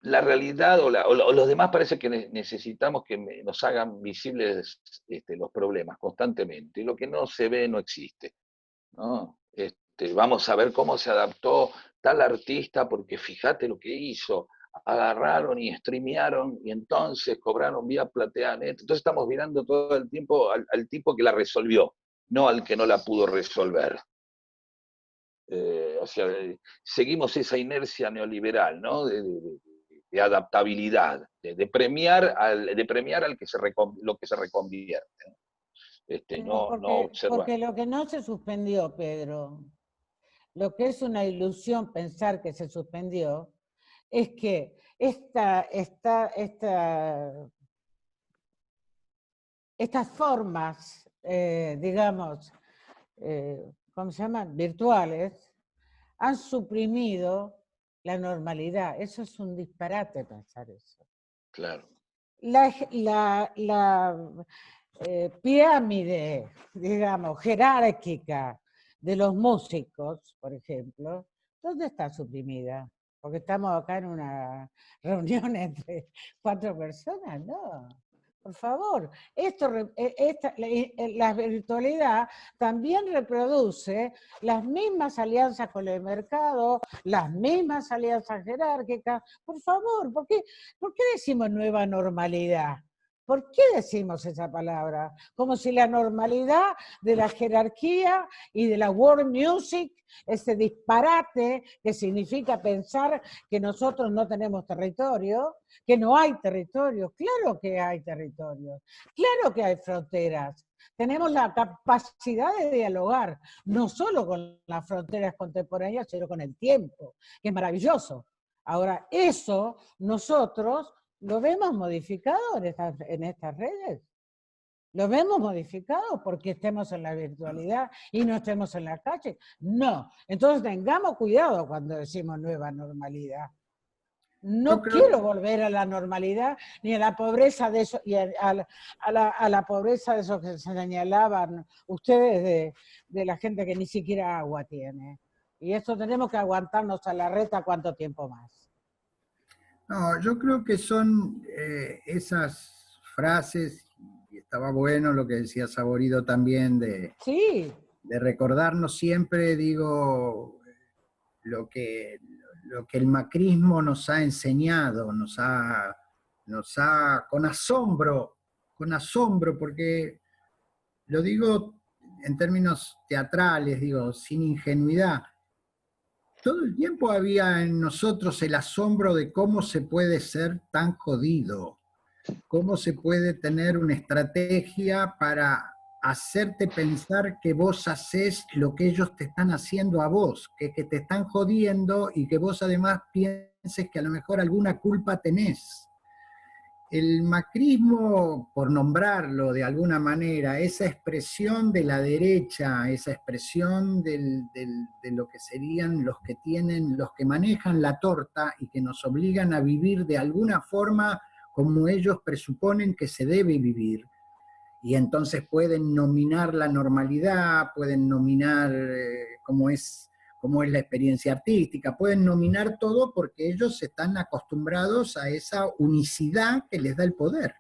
la realidad o los demás parece que necesitamos que nos hagan visibles los problemas constantemente, y lo que no se ve no existe, ¿no? Vamos a ver cómo se adaptó tal artista, porque fíjate lo que hizo, agarraron y streamearon y entonces cobraron vía PlateaNet. Entonces estamos mirando todo el tiempo al tipo que la resolvió, no al que no la pudo resolver. O sea, seguimos esa inercia neoliberal, ¿no? De adaptabilidad, de premiar al que lo que se reconvierte, ¿no? no observar. Porque lo que no se suspendió, Pedro, lo que es una ilusión pensar que se suspendió, es que estas formas, digamos, ¿cómo se llaman? Virtuales, han suprimido la normalidad. Eso es un disparate pensar eso. Claro. La pirámide, digamos, jerárquica de los músicos, por ejemplo, ¿dónde está suprimida? Porque estamos acá en una reunión entre 4 personas, ¿no? Por favor, la virtualidad también reproduce las mismas alianzas con el mercado, las mismas alianzas jerárquicas. Por favor, ¿por qué decimos nueva normalidad? ¿Por qué decimos esa palabra? Como si la normalidad de la jerarquía y de la world music, ese disparate que significa pensar que nosotros no tenemos territorio, que no hay territorio. Claro que hay territorio, claro que hay fronteras. Tenemos la capacidad de dialogar, no solo con las fronteras contemporáneas, sino con el tiempo, que es maravilloso. Ahora, eso nosotros lo vemos modificado en estas redes. ¿Lo vemos modificado porque estemos en la virtualidad y no estemos en la calle? No. Entonces tengamos cuidado cuando decimos nueva normalidad. No quiero volver a la normalidad ni a la pobreza de eso, y a la pobreza de esos que señalaban ustedes de la gente que ni siquiera agua tiene. Y eso tenemos que aguantarnos a la reta cuánto tiempo más. No, yo creo que son esas frases, y estaba bueno lo que decía Saborido también, sí, de recordarnos siempre, digo, lo que el macrismo nos ha enseñado, nos ha con asombro, porque lo digo en términos teatrales, digo, sin ingenuidad. Todo el tiempo había en nosotros el asombro de cómo se puede ser tan jodido, cómo se puede tener una estrategia para hacerte pensar que vos haces lo que ellos te están haciendo a vos, que te están jodiendo y que vos además pienses que a lo mejor alguna culpa tenés. El macrismo, por nombrarlo de alguna manera, esa expresión de la derecha, esa expresión de lo que serían los que manejan la torta y que nos obligan a vivir de alguna forma como ellos presuponen que se debe vivir. Y entonces pueden nominar la normalidad, pueden nominar cómo es la experiencia artística, pueden nominar todo porque ellos están acostumbrados a esa unicidad que les da el poder.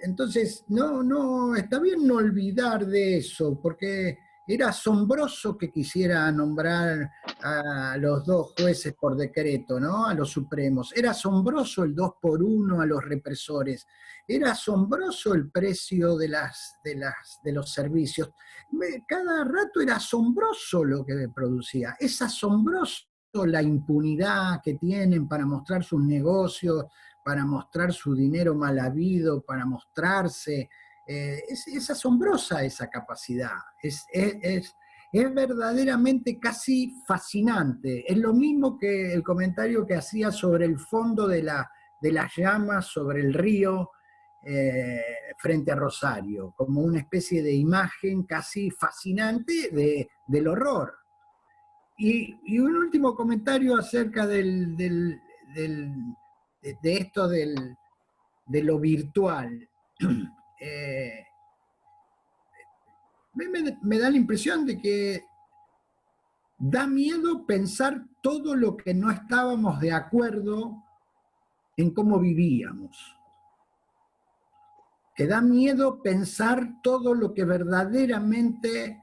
Entonces, no, está bien no olvidar de eso, porque era asombroso que quisiera nombrar a los 2 jueces por decreto, ¿no? A los supremos. Era asombroso el 2x1 a los represores. Era asombroso el precio de los servicios. Cada rato era asombroso lo que producía. Es asombroso la impunidad que tienen para mostrar sus negocios, para mostrar su dinero mal habido, para mostrarse. Es asombrosa esa capacidad. Es verdaderamente casi fascinante. Es lo mismo que el comentario que hacía sobre el fondo de las llamas sobre el río frente a Rosario, como una especie de imagen casi fascinante del horror. Y un último comentario acerca de esto de lo virtual. Me da la impresión de que da miedo pensar todo lo que no estábamos de acuerdo en cómo vivíamos. Que da miedo pensar todo lo que verdaderamente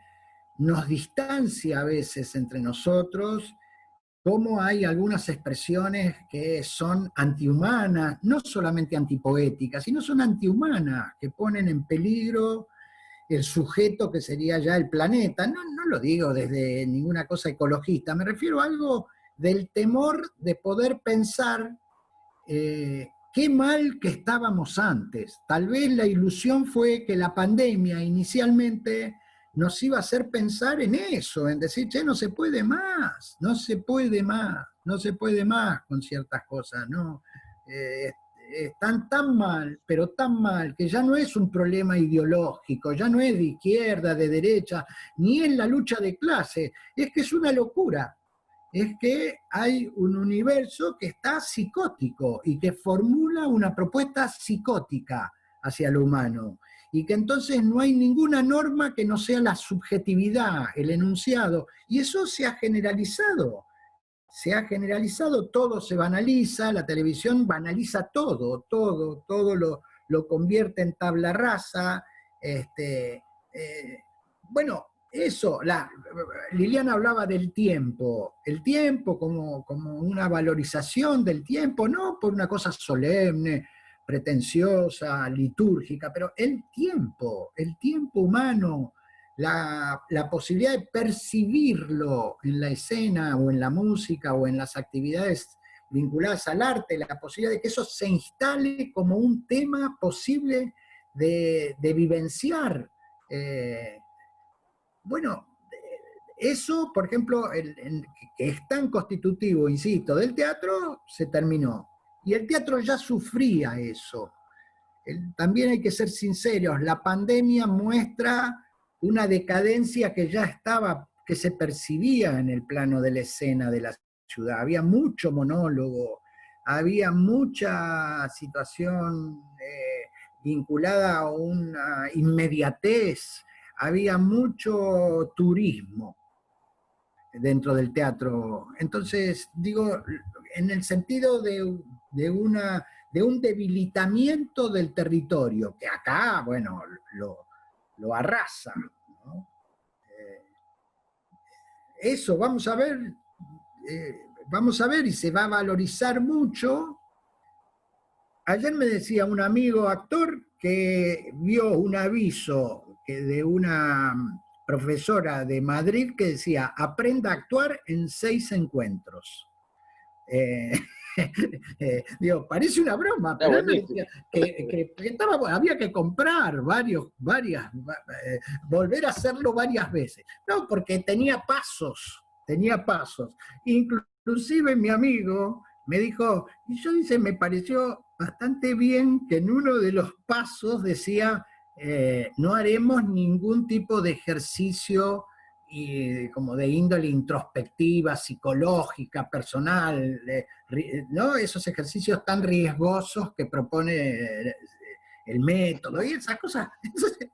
nos distancia a veces entre nosotros, cómo hay algunas expresiones que son antihumanas, no solamente antipoéticas, sino son antihumanas, que ponen en peligro el sujeto que sería ya el planeta. No lo digo desde ninguna cosa ecologista, me refiero a algo del temor de poder pensar qué mal que estábamos antes. Tal vez la ilusión fue que la pandemia inicialmente nos iba a hacer pensar en eso, en decir, che, no se puede más, no se puede más, no se puede más con ciertas cosas, ¿no? Están tan mal, pero tan mal, que ya no es un problema ideológico, ya no es de izquierda, de derecha, ni es la lucha de clase, es que es una locura. Es que hay un universo que está psicótico y que formula una propuesta psicótica hacia lo humano. Y que entonces no hay ninguna norma que no sea la subjetividad, el enunciado. Y eso se ha generalizado. Se ha generalizado, todo se banaliza, la televisión banaliza todo, todo lo convierte en tabla rasa. Bueno, eso, Liliana hablaba del tiempo, el tiempo como una valorización del tiempo, no por una cosa solemne, pretenciosa, litúrgica, pero el tiempo humano, la posibilidad de percibirlo en la escena o en la música o en las actividades vinculadas al arte, la posibilidad de que eso se instale como un tema posible de vivenciar. Bueno, eso, por ejemplo, que es tan constitutivo, insisto, del teatro, se terminó. Y el teatro ya sufría eso. También hay que ser sinceros, la pandemia muestra una decadencia que ya estaba, que se percibía en el plano de la escena de la ciudad. Había mucho monólogo, había mucha situación vinculada a una inmediatez, había mucho turismo dentro del teatro. Entonces, digo, en el sentido de un debilitamiento del territorio, que acá, bueno, lo arrasa, ¿no? Eso vamos a ver y se va a valorizar mucho. Ayer me decía un amigo actor que vio un aviso de una profesora de Madrid que decía, aprenda a actuar en 6 encuentros. Digo, parece una broma, pero él me decía que había que comprar volver a hacerlo varias veces. No, porque tenía pasos. Inclusive mi amigo me dijo, y yo dice, me pareció bastante bien que en uno de los pasos decía, no haremos ningún tipo de ejercicio como de índole introspectiva, psicológica, personal, ¿no? Esos ejercicios tan riesgosos que propone el método y esas cosas. Entonces,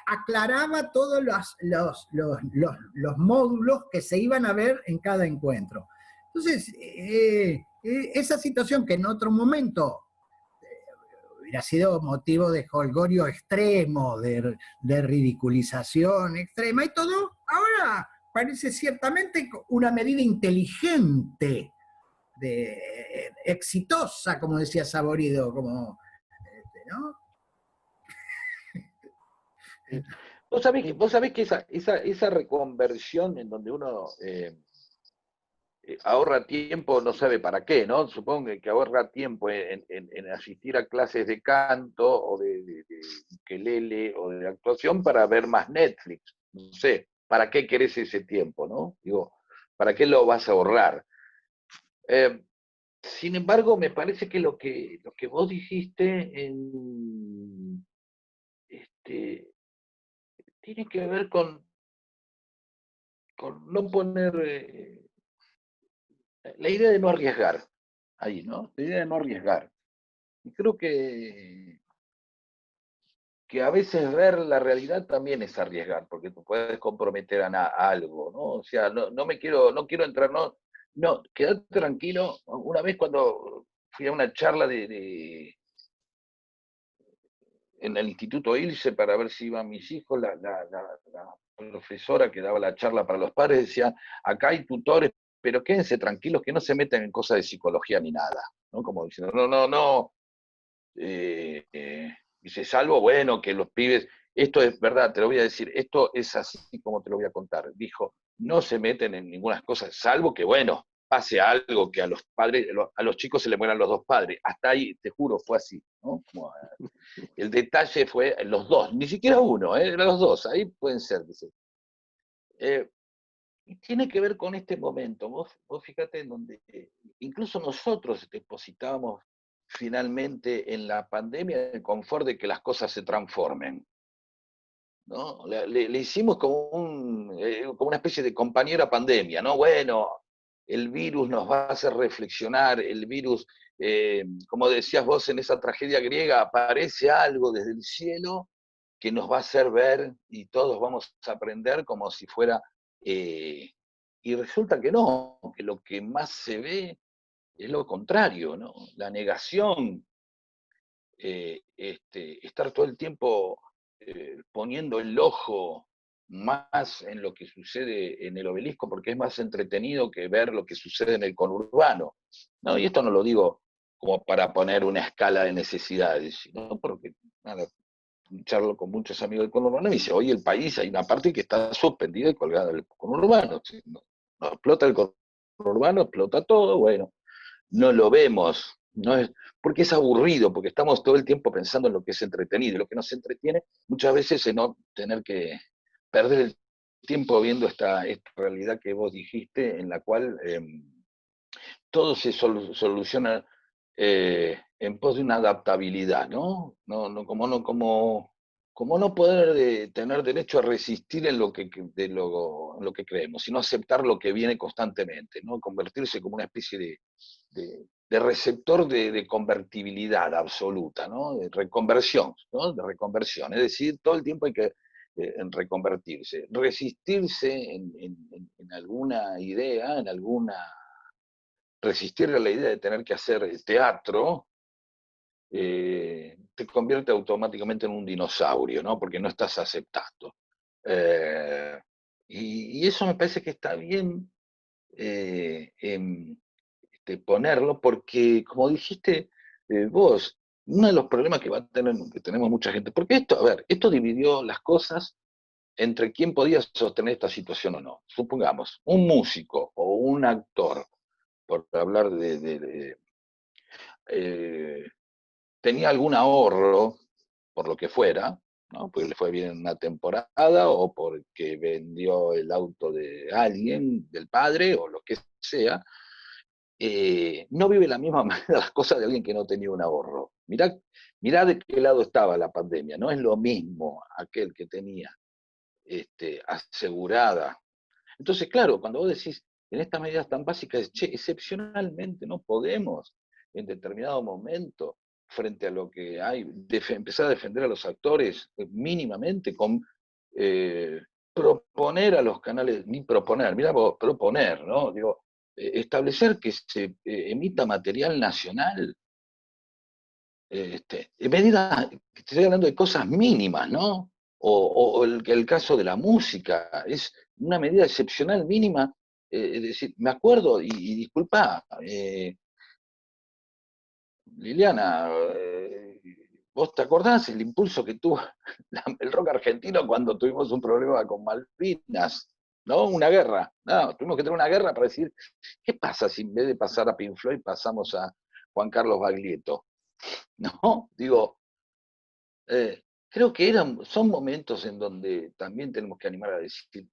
aclaraba todos los módulos que se iban a ver en cada encuentro. Entonces, esa situación que en otro momento hubiera sido motivo de jolgorio extremo, de ridiculización extrema y todo, ahora parece ciertamente una medida inteligente, exitosa, como decía Saborido, como, ¿no? Vos sabés que esa reconversión en donde uno ahorra tiempo, no sabe para qué, ¿no? Supongo que ahorra tiempo en asistir a clases de canto o de ukelele o de actuación para ver más Netflix. No sé, ¿para qué querés ese tiempo, no? Digo, ¿para qué lo vas a ahorrar? Sin embargo, me parece que lo que vos dijiste tiene que ver con no poner la idea de no arriesgar ahí, ¿no? La idea de no arriesgar. Y creo que a veces ver la realidad también es arriesgar, porque tú puedes comprometer a algo, ¿no? O sea, no quiero entrar, no, quédate tranquilo. Una vez cuando fui a una charla en el Instituto Ilse para ver si iban mis hijos, la profesora que daba la charla para los padres decía, acá hay tutores, pero quédense tranquilos que no se meten en cosas de psicología ni nada, ¿no? Como diciendo, no, dice, salvo, bueno, que los pibes, esto es verdad, te lo voy a decir, esto es así como te lo voy a contar. Dijo, no se meten en ninguna cosa, salvo que, bueno, pase algo, que a los padres, a los chicos se le mueran los dos padres. Hasta ahí, te juro, fue así, ¿no? Como, el detalle fue los dos, ni siquiera uno, eran los dos, ahí pueden ser. Y tiene que ver con este momento. Vos fíjate en donde incluso nosotros depositábamos finalmente en la pandemia el confort de que las cosas se transformen, ¿no? Le hicimos como una especie de compañera pandemia, ¿no? Bueno, el virus nos va a hacer reflexionar, el virus, como decías vos en esa tragedia griega, aparece algo desde el cielo que nos va a hacer ver y todos vamos a aprender como si fuera... y resulta que no, que lo que más se ve es lo contrario, ¿no? La negación, estar todo el tiempo poniendo el ojo más en lo que sucede en el Obelisco, porque es más entretenido que ver lo que sucede en el conurbano, ¿no? Y esto no lo digo como para poner una escala de necesidades, sino porque, nada, charlo con muchos amigos del conurbano y me dice, hoy el país hay una parte que está suspendida y colgada del conurbano. No explota el conurbano, explota todo, bueno, no lo vemos, no es, porque es aburrido, porque estamos todo el tiempo pensando en lo que es entretenido, y lo que nos entretiene muchas veces es no tener que perder el tiempo viendo esta realidad que vos dijiste, en la cual todo se soluciona en pos de una adaptabilidad, ¿no? Como no poder tener derecho a resistir en lo en lo que creemos, sino aceptar lo que viene constantemente, ¿no? Convertirse como una especie de receptor de convertibilidad absoluta, ¿no? De reconversión, ¿no? De reconversión. Es decir, todo el tiempo hay que en reconvertirse, resistirse en alguna idea, resistir a la idea de tener que hacer teatro, te convierte automáticamente en un dinosaurio, ¿no? Porque no estás aceptando. Y eso me parece que está bien ponerlo, porque, como dijiste vos, uno de los problemas que va a tener, que tenemos mucha gente, porque esto, a ver, esto dividió las cosas entre quién podía sostener esta situación o no. Supongamos, un músico o un actor, por hablar eh, tenía algún ahorro, por lo que fuera, ¿no? Porque le fue bien en una temporada o porque vendió el auto de alguien, del padre o lo que sea, no vive la misma manera las cosas de alguien que no tenía un ahorro. Mirá de qué lado estaba la pandemia, no es lo mismo aquel que tenía asegurada. Entonces, claro, cuando vos decís en estas medidas tan básicas, che, excepcionalmente no podemos en determinado momento, frente a lo que hay, empezar a defender a los actores mínimamente con proponer a los canales, ni proponer, mira vos, proponer, ¿no? Digo, establecer que se emita material nacional, en medida, estoy hablando de cosas mínimas, ¿no? O el caso de la música, es una medida excepcional mínima, es decir, me acuerdo, y disculpa, Liliana, ¿vos te acordás el impulso que tuvo el rock argentino cuando tuvimos un problema con Malvinas? ¿No? Una guerra. No, tuvimos que tener una guerra para decir, ¿qué pasa si en vez de pasar a Pink Floyd pasamos a Juan Carlos Baglietto? ¿No? Digo, creo que son momentos en donde también tenemos que animar a decir,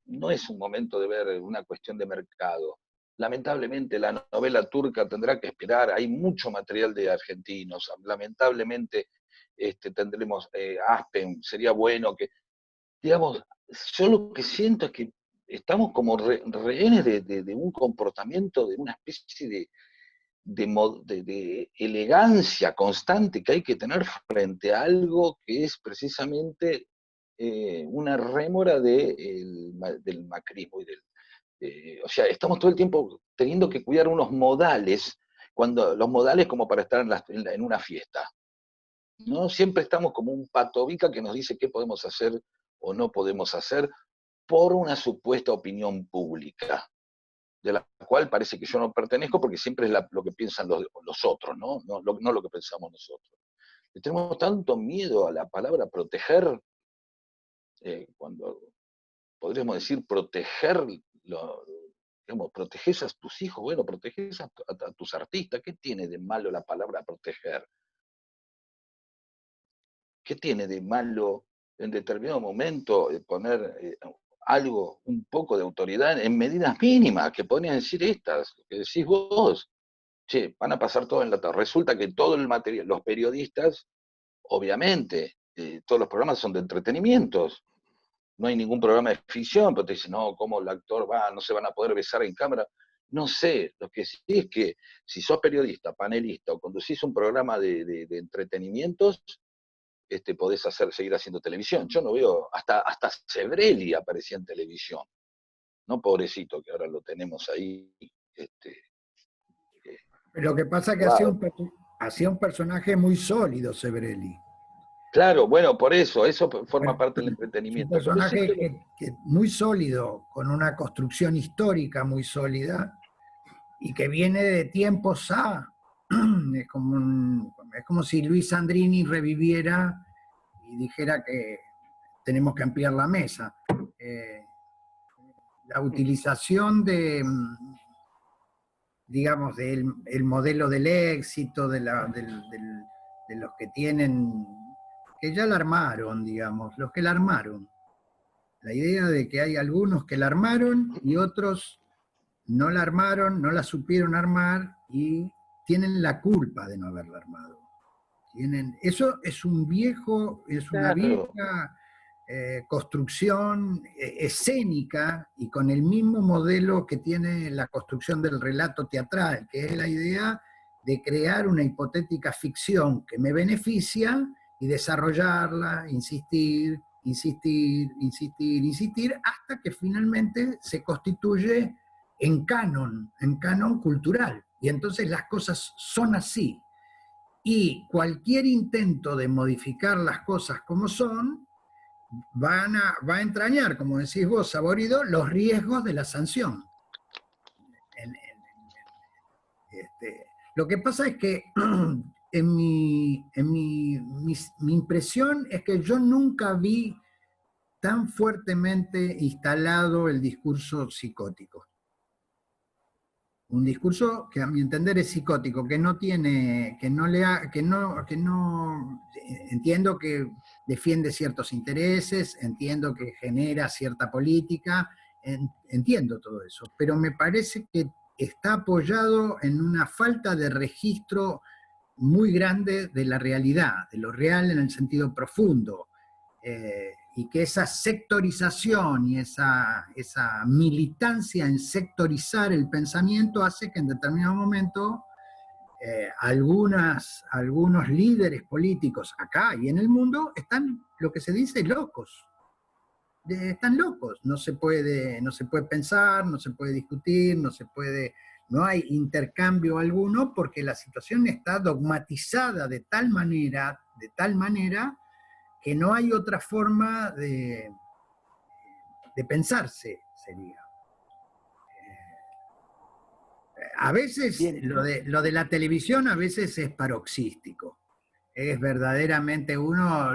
no es un momento de ver una cuestión de mercado. Lamentablemente la novela turca tendrá que esperar, hay mucho material de argentinos, lamentablemente tendremos Aspen, sería bueno que, digamos, yo lo que siento es que estamos como rehenes de un comportamiento, de una especie de elegancia constante que hay que tener frente a algo que es precisamente una rémora del macrismo. O sea, estamos todo el tiempo teniendo que cuidar unos modales, cuando los modales como para estar en una fiesta. ¿No? Siempre estamos como un patobica que nos dice qué podemos hacer o no podemos hacer por una supuesta opinión pública, de la cual parece que yo no pertenezco porque siempre es lo que piensan los otros, ¿no? No lo que pensamos nosotros. Le tenemos tanto miedo a la palabra proteger, cuando podríamos decir proteger Digamos, ¿protegés a tus hijos? Bueno, protegés a tus artistas. ¿Qué tiene de malo la palabra proteger? ¿Qué tiene de malo en determinado momento poner algo, un poco de autoridad en medidas mínimas que podrían decir estas, que decís vos? Che, van a pasar todo en la tarde. Resulta que todo el material, los periodistas, obviamente, todos los programas son de entretenimientos. No hay ningún programa de ficción, pero te dicen, no, ¿cómo el actor va? No se van a poder besar en cámara. No sé, lo que sí es que si sos periodista, panelista o conducís un programa de entretenimientos, podés seguir haciendo televisión. Yo no veo, hasta Sebrelli aparecía en televisión, ¿no? Pobrecito, que ahora lo tenemos ahí. Lo que pasa es que hacía un personaje muy sólido, Sebrelli. Claro, bueno, por eso forma parte del Es un entretenimiento. personaje que muy sólido, con una construcción histórica muy sólida, y que viene de tiempos es como si Luis Sandrini reviviera y dijera que tenemos que ampliar la mesa. La utilización digamos, del modelo del éxito, de los que tienen, que ya la armaron, digamos, los que la armaron. La idea de que hay algunos que la armaron y otros no la armaron, no la supieron armar y tienen la culpa de no haberla armado. Eso es una vieja construcción escénica y con el mismo modelo que tiene la construcción del relato teatral, que es la idea de crear una hipotética ficción que me beneficia y desarrollarla, insistir, hasta que finalmente se constituye en canon cultural. Y entonces las cosas son así. Y cualquier intento de modificar las cosas como son va a entrañar, como decís vos, Saborido, los riesgos de la sanción. Lo que pasa es que mi impresión es que yo nunca vi tan fuertemente instalado el discurso psicótico. Un discurso que a mi entender es psicótico, que no entiendo que defiende ciertos intereses, entiendo que genera cierta política, entiendo todo eso, pero me parece que está apoyado en una falta de registro muy grande de la realidad, de lo real en el sentido profundo, y que esa sectorización y esa militancia en sectorizar el pensamiento hace que en determinado momento algunos líderes políticos acá y en el mundo están, lo que se dice, locos. Están locos, no se puede pensar, no se puede discutir, no hay intercambio alguno porque la situación está dogmatizada de tal manera que no hay otra forma de pensarse, sería. A veces lo de la televisión a veces es paroxístico. Es verdaderamente, uno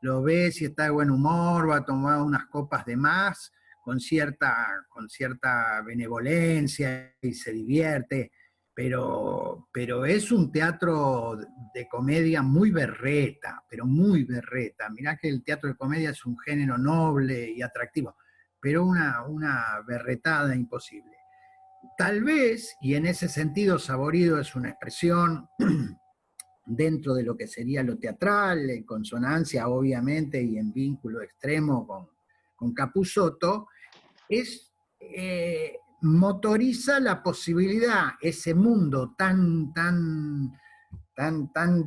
lo ve si está de buen humor, va a tomar unas copas de más, con cierta benevolencia y se divierte, pero es un teatro de comedia muy berreta, pero muy berreta. Mirá que el teatro de comedia es un género noble y atractivo, pero una berretada imposible. Tal vez, y en ese sentido Saborido es una expresión dentro de lo que sería lo teatral, en consonancia obviamente y en vínculo extremo con Capusotto, motoriza la posibilidad, ese mundo tan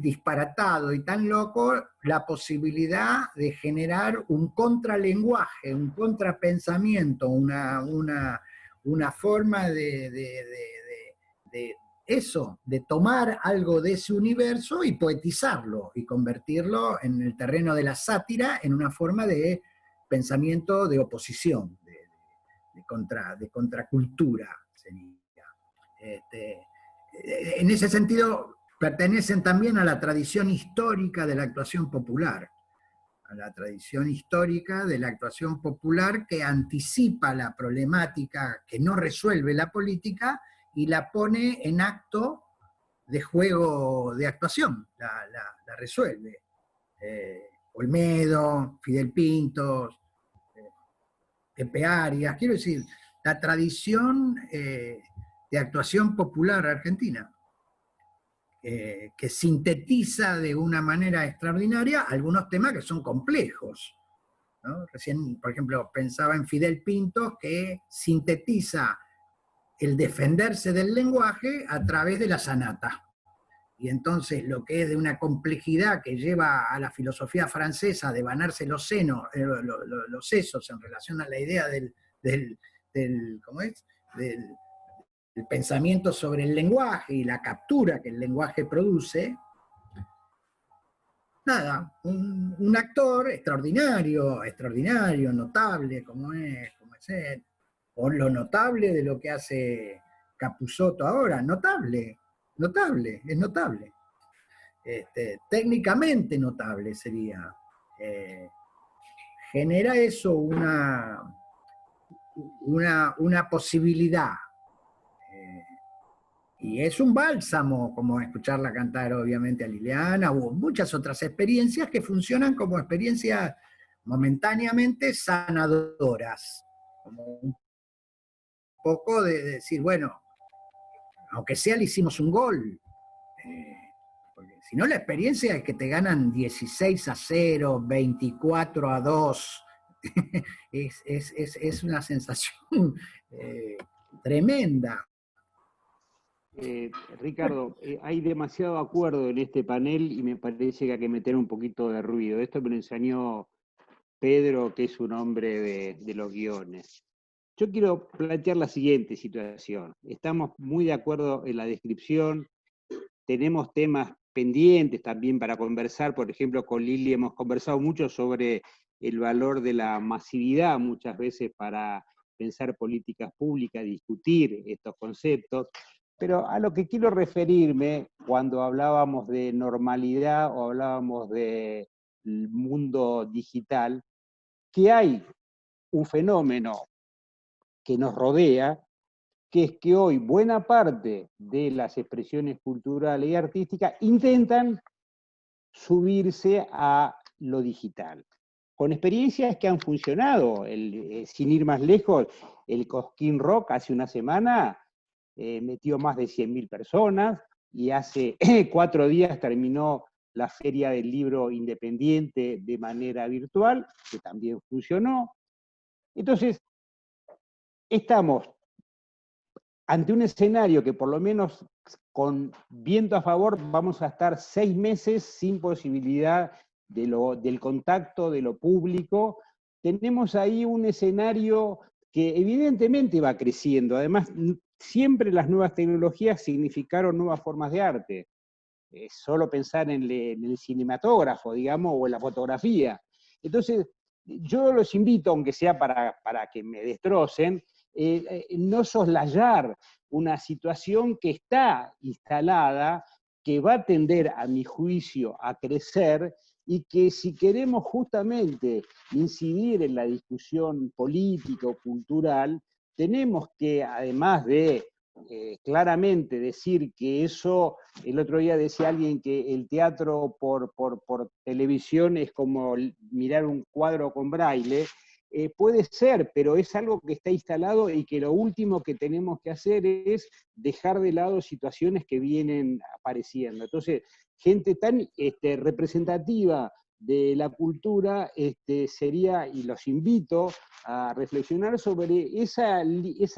disparatado y tan loco, la posibilidad de generar un contralenguaje, un contrapensamiento, una forma de tomar algo de ese universo y poetizarlo y convertirlo en el terreno de la sátira en una forma de pensamiento de oposición, de contracultura sería. En ese sentido pertenecen también a la tradición histórica de la actuación popular, a la tradición histórica de la actuación popular que anticipa la problemática que no resuelve la política y la pone en acto de juego de actuación, la resuelve. Olmedo, Fidel Pintos, Pepe Arias, quiero decir, la tradición de actuación popular argentina, que sintetiza de una manera extraordinaria algunos temas que son complejos, ¿no? Recién, por ejemplo, pensaba en Fidel Pintos, que sintetiza el defenderse del lenguaje a través de la sanata. Y entonces lo que es de una complejidad que lleva a la filosofía francesa de banarse los senos, los sesos en relación a la idea ¿cómo es? del pensamiento sobre el lenguaje y la captura que el lenguaje produce. Nada, un actor extraordinario, notable, como es él, o lo notable de lo que hace Capusotto ahora, notable, es notable. Técnicamente notable sería. Genera eso una posibilidad. Y es un bálsamo, como escucharla cantar obviamente a Liliana, o muchas otras experiencias que funcionan como experiencias momentáneamente sanadoras. Como un poco de decir, bueno, aunque sea le hicimos un gol. Porque si no, la experiencia es que te ganan 16-0, 24-2. Es una sensación tremenda. Ricardo, hay demasiado acuerdo en este panel y me parece que hay que meter un poquito de ruido. Esto me lo enseñó Pedro, que es un hombre de los guiones. Yo quiero plantear la siguiente situación. Estamos muy de acuerdo en la descripción, tenemos temas pendientes también para conversar. Por ejemplo, con Lili hemos conversado mucho sobre el valor de la masividad muchas veces para pensar políticas públicas, discutir estos conceptos. Pero a lo que quiero referirme cuando hablábamos de normalidad o hablábamos del mundo digital, que hay un fenómeno que nos rodea, que es que hoy buena parte de las expresiones culturales y artísticas intentan subirse a lo digital, con experiencias que han funcionado. Sin ir más lejos, el Cosquín Rock hace una semana metió más de 100.000 personas y hace 4 días terminó la Feria del Libro Independiente de manera virtual, que también funcionó. Entonces, estamos ante un escenario que por lo menos con viento a favor vamos a estar 6 meses sin posibilidad del contacto, de lo público. Tenemos ahí un escenario que evidentemente va creciendo. Además, siempre las nuevas tecnologías significaron nuevas formas de arte. Solo pensar en el cinematógrafo, digamos, o en la fotografía. Entonces, yo los invito, aunque sea para que me destrocen, no soslayar una situación que está instalada, que va a tender, a mi juicio, a crecer, y que si queremos justamente incidir en la discusión política o cultural, tenemos que, además de claramente decir que eso, el otro día decía alguien que el teatro por televisión es como mirar un cuadro con braille, puede ser, pero es algo que está instalado y que lo último que tenemos que hacer es dejar de lado situaciones que vienen apareciendo. Entonces, gente tan representativa de la cultura sería, y los invito a reflexionar sobre esa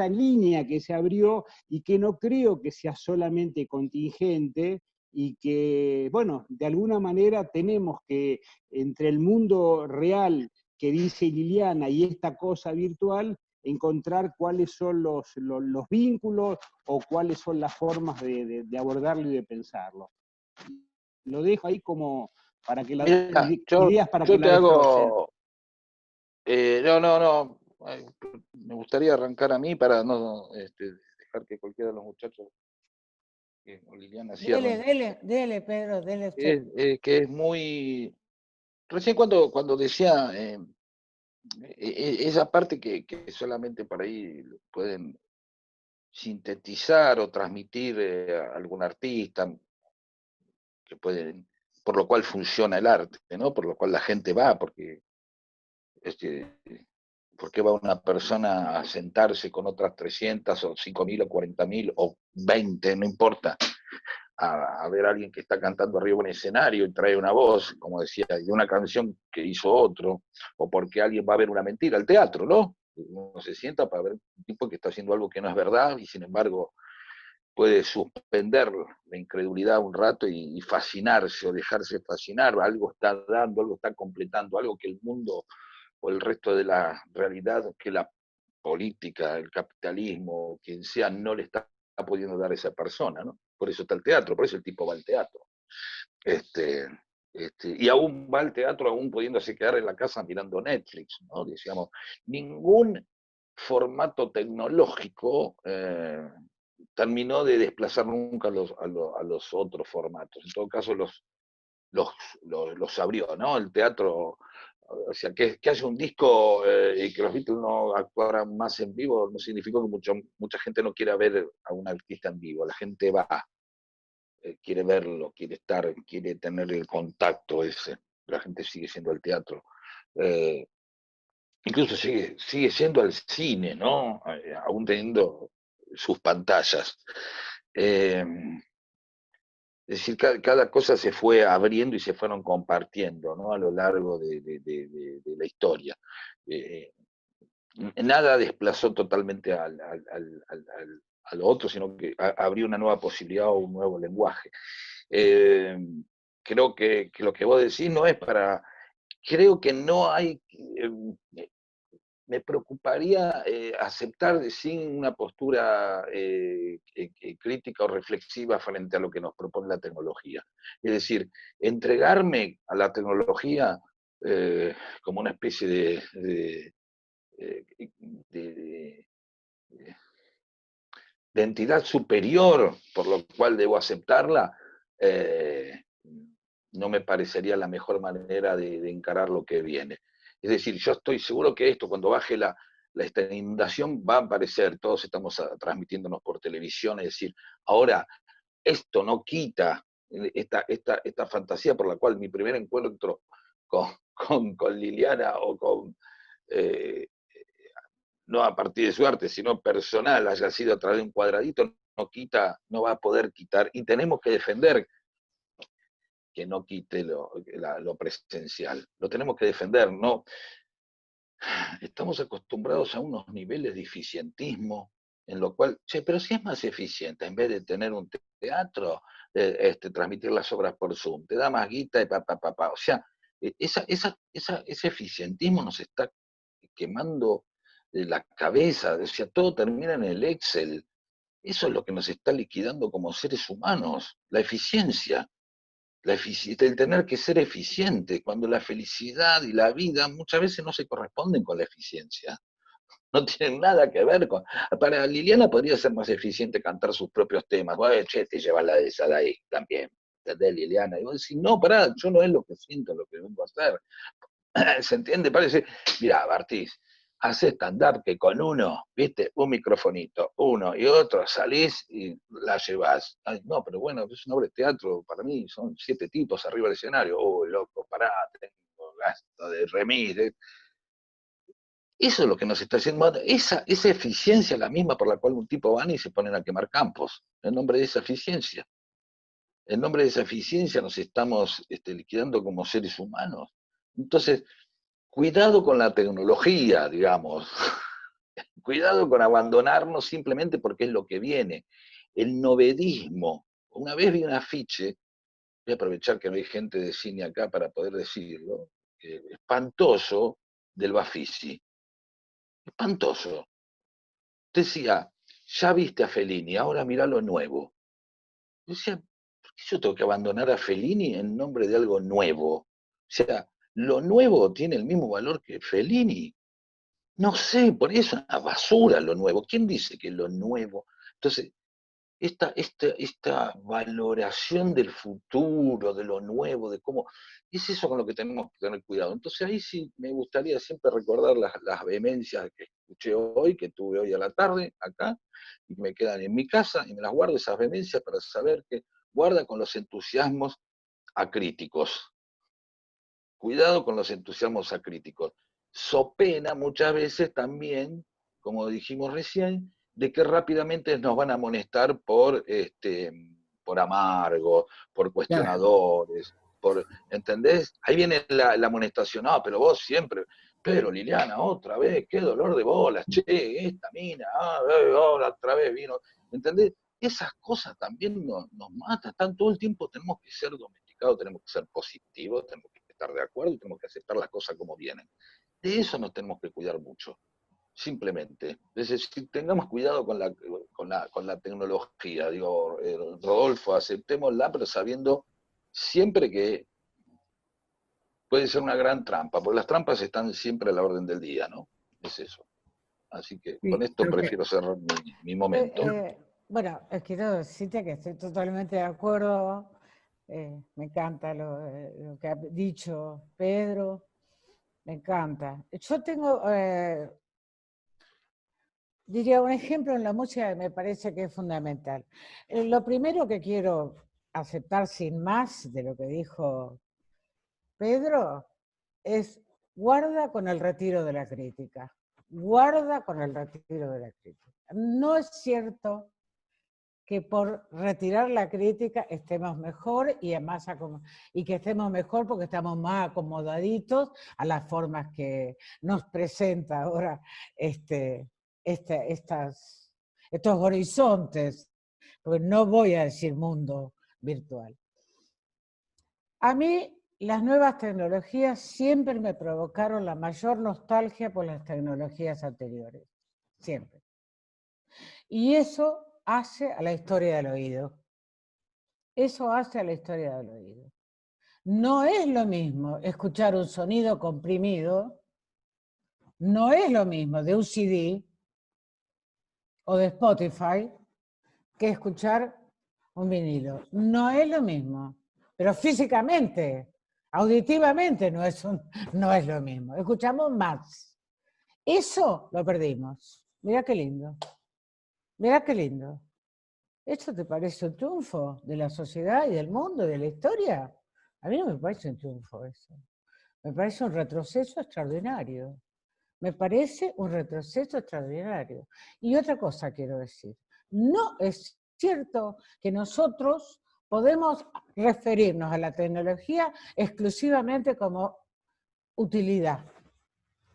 línea que se abrió y que no creo que sea solamente contingente, y que, bueno, de alguna manera tenemos que, entre el mundo real que dice Liliana y esta cosa virtual, encontrar cuáles son los vínculos o cuáles son las formas de abordarlo y de pensarlo. Lo dejo ahí como para que ideas para que yo la te destrocen. hago... no. Me gustaría arrancar a mí para no dejar que cualquiera de los muchachos o Liliana cierren. Dele, Pedro, dele usted. Que es muy Recién cuando decía esa parte que solamente por ahí pueden sintetizar o transmitir a algún artista, que pueden, por lo cual funciona el arte, ¿no? Por lo cual la gente va, porque este, ¿por qué va una persona a sentarse con otras 300 o 5.000 o 40.000 o 20, no importa, a ver a alguien que está cantando arriba de un escenario y trae una voz, como decía, de una canción que hizo otro, o porque alguien va a ver una mentira al teatro, ¿no? Uno se sienta para ver un tipo que está haciendo algo que no es verdad y sin embargo puede suspender la incredulidad un rato y fascinarse o dejarse fascinar, algo está dando, algo está completando, algo que el mundo o el resto de la realidad, que la política, el capitalismo, quien sea, no le está pudiendo dar a esa persona, ¿no? Por eso está el teatro, por eso el tipo va al teatro. Este, y aún va al teatro, aún pudiéndose quedar en la casa mirando Netflix, ¿no? Decíamos, ningún formato tecnológico terminó de desplazar nunca a los otros formatos. En todo caso, los abrió, ¿no? El teatro, o sea, que haya un disco y que los Beatles no actuaran más en vivo no significó que mucha gente no quiera ver a un artista en vivo. La gente va, quiere verlo, quiere estar, quiere tener el contacto ese. La gente sigue siendo al teatro. Eh, Incluso sigue siendo al cine, ¿no? Aún teniendo sus pantallas. Eh, Es decir, cada cosa se fue abriendo y se fueron compartiendo, ¿no? A lo largo de la historia. Eh, Nada desplazó totalmente a lo otro, sino que abrió una nueva posibilidad o un nuevo lenguaje. Eh, Creo que lo que vos decís no es para... Creo que no hay... Me preocuparía aceptar sin una postura crítica o reflexiva frente a lo que nos propone la tecnología. Es decir, entregarme a la tecnología como una especie de, de entidad superior, por lo cual debo aceptarla, eh, no me parecería la mejor manera de encarar lo que viene. Es decir, yo estoy seguro que esto, cuando baje esta inundación, va a aparecer, todos estamos transmitiéndonos por televisión, es decir, ahora, esto no quita esta fantasía por la cual mi primer encuentro con Liliana o con eh, no a partir de su arte, sino personal, haya sido a través de un cuadradito, no quita, no va a poder quitar, y tenemos que defender que no quite lo presencial. Lo tenemos que defender, ¿no? Estamos acostumbrados a unos niveles de eficientismo, en lo cual, che, pero si es más eficiente, en vez de tener un teatro, transmitir las obras por Zoom, te da más guita y pa. O sea, ese eficientismo nos está quemando la cabeza, o sea, todo termina en el Excel. Eso es lo que nos está liquidando como seres humanos, la eficiencia, el tener que ser eficiente, cuando la felicidad y la vida muchas veces no se corresponden con la eficiencia. No tienen nada que ver con... Para Liliana podría ser más eficiente cantar sus propios temas. Bueno, che, te llevas la de esa de ahí también. ¿Entendés, Liliana? Y vos decís, no, pará, yo no es lo que siento, lo que vengo a hacer. ¿Se entiende? Parece, mira, Bartiz, hace stand-up que con uno, viste, un microfonito, uno y otro, salís y la llevas. Ay, no, pero bueno, es una obra de teatro, para mí son 7 tipos arriba del escenario. Oh, loco, pará, tengo gasto de remis. Eso es lo que nos está haciendo. Esa eficiencia es la misma por la cual un tipo van y se ponen a quemar campos, en nombre de esa eficiencia. En nombre de esa eficiencia nos estamos liquidando como seres humanos. Entonces, cuidado con la tecnología, digamos. Cuidado con abandonarnos simplemente porque es lo que viene. El novedismo. Una vez vi un afiche, voy a aprovechar que no hay gente de cine acá para poder decirlo, espantoso, del Bafisi. Espantoso. Decía, ya viste a Fellini, ahora mirá lo nuevo. Decía, ¿por qué yo tengo que abandonar a Fellini en nombre de algo nuevo? O sea, lo nuevo tiene el mismo valor que Fellini. No sé, por ahí es una basura lo nuevo. ¿Quién dice que lo nuevo? Entonces, esta valoración del futuro, de lo nuevo, de cómo, es eso con lo que tenemos que tener cuidado. Entonces ahí sí me gustaría siempre recordar las vehemencias que escuché hoy, que tuve hoy a la tarde acá, y que me quedan en mi casa, y me las guardo esas vehemencias para saber que guarda con los entusiasmos acríticos. Cuidado con los entusiasmos acríticos. So pena muchas veces también, como dijimos recién, de que rápidamente nos van a amonestar por amargos, por Claro. cuestionadores, ¿entendés? Ahí viene la amonestación, no, pero vos siempre, pero Liliana, otra vez, qué dolor de bolas, che, esta mina, ahora otra vez vino, ¿entendés? Esas cosas también nos matan, todo el tiempo tenemos que ser domesticados, tenemos que ser positivos, tenemos que estar de acuerdo y tenemos que aceptar las cosas como vienen. De eso nos tenemos que cuidar mucho, simplemente. Es decir, tengamos cuidado con la tecnología, digo, Rodolfo, aceptémosla, pero sabiendo siempre que puede ser una gran trampa, porque las trampas están siempre a la orden del día, ¿no? Es eso. Así que con Sí, esto prefiero cerrar mi momento. Bueno, quiero decirte que estoy totalmente de acuerdo. Me encanta lo que ha dicho Pedro. Me encanta. Yo tengo, diría, un ejemplo en la música que me parece que es fundamental. Lo primero que quiero aceptar sin más de lo que dijo Pedro es guarda con el retiro de la crítica. Guarda con el retiro de la crítica. No es cierto que por retirar la crítica estemos mejor y además y que estemos mejor porque estamos más acomodaditos a las formas que nos presenta ahora estos horizontes, porque no voy a decir mundo virtual. A mí las nuevas tecnologías siempre me provocaron la mayor nostalgia por las tecnologías anteriores, siempre. Y eso hace a la historia del oído. Eso hace a la historia del oído. No es lo mismo escuchar un sonido comprimido, no es lo mismo de un CD o de Spotify que escuchar un vinilo. No es lo mismo, pero físicamente, auditivamente no es lo mismo. Escuchamos más. Eso lo perdimos. Mira qué lindo. Mira qué lindo. ¿Eso te parece un triunfo de la sociedad y del mundo, de la historia? A mí no me parece un triunfo eso. Me parece un retroceso extraordinario. Me parece un retroceso extraordinario. Y otra cosa quiero decir. No es cierto que nosotros podemos referirnos a la tecnología exclusivamente como utilidad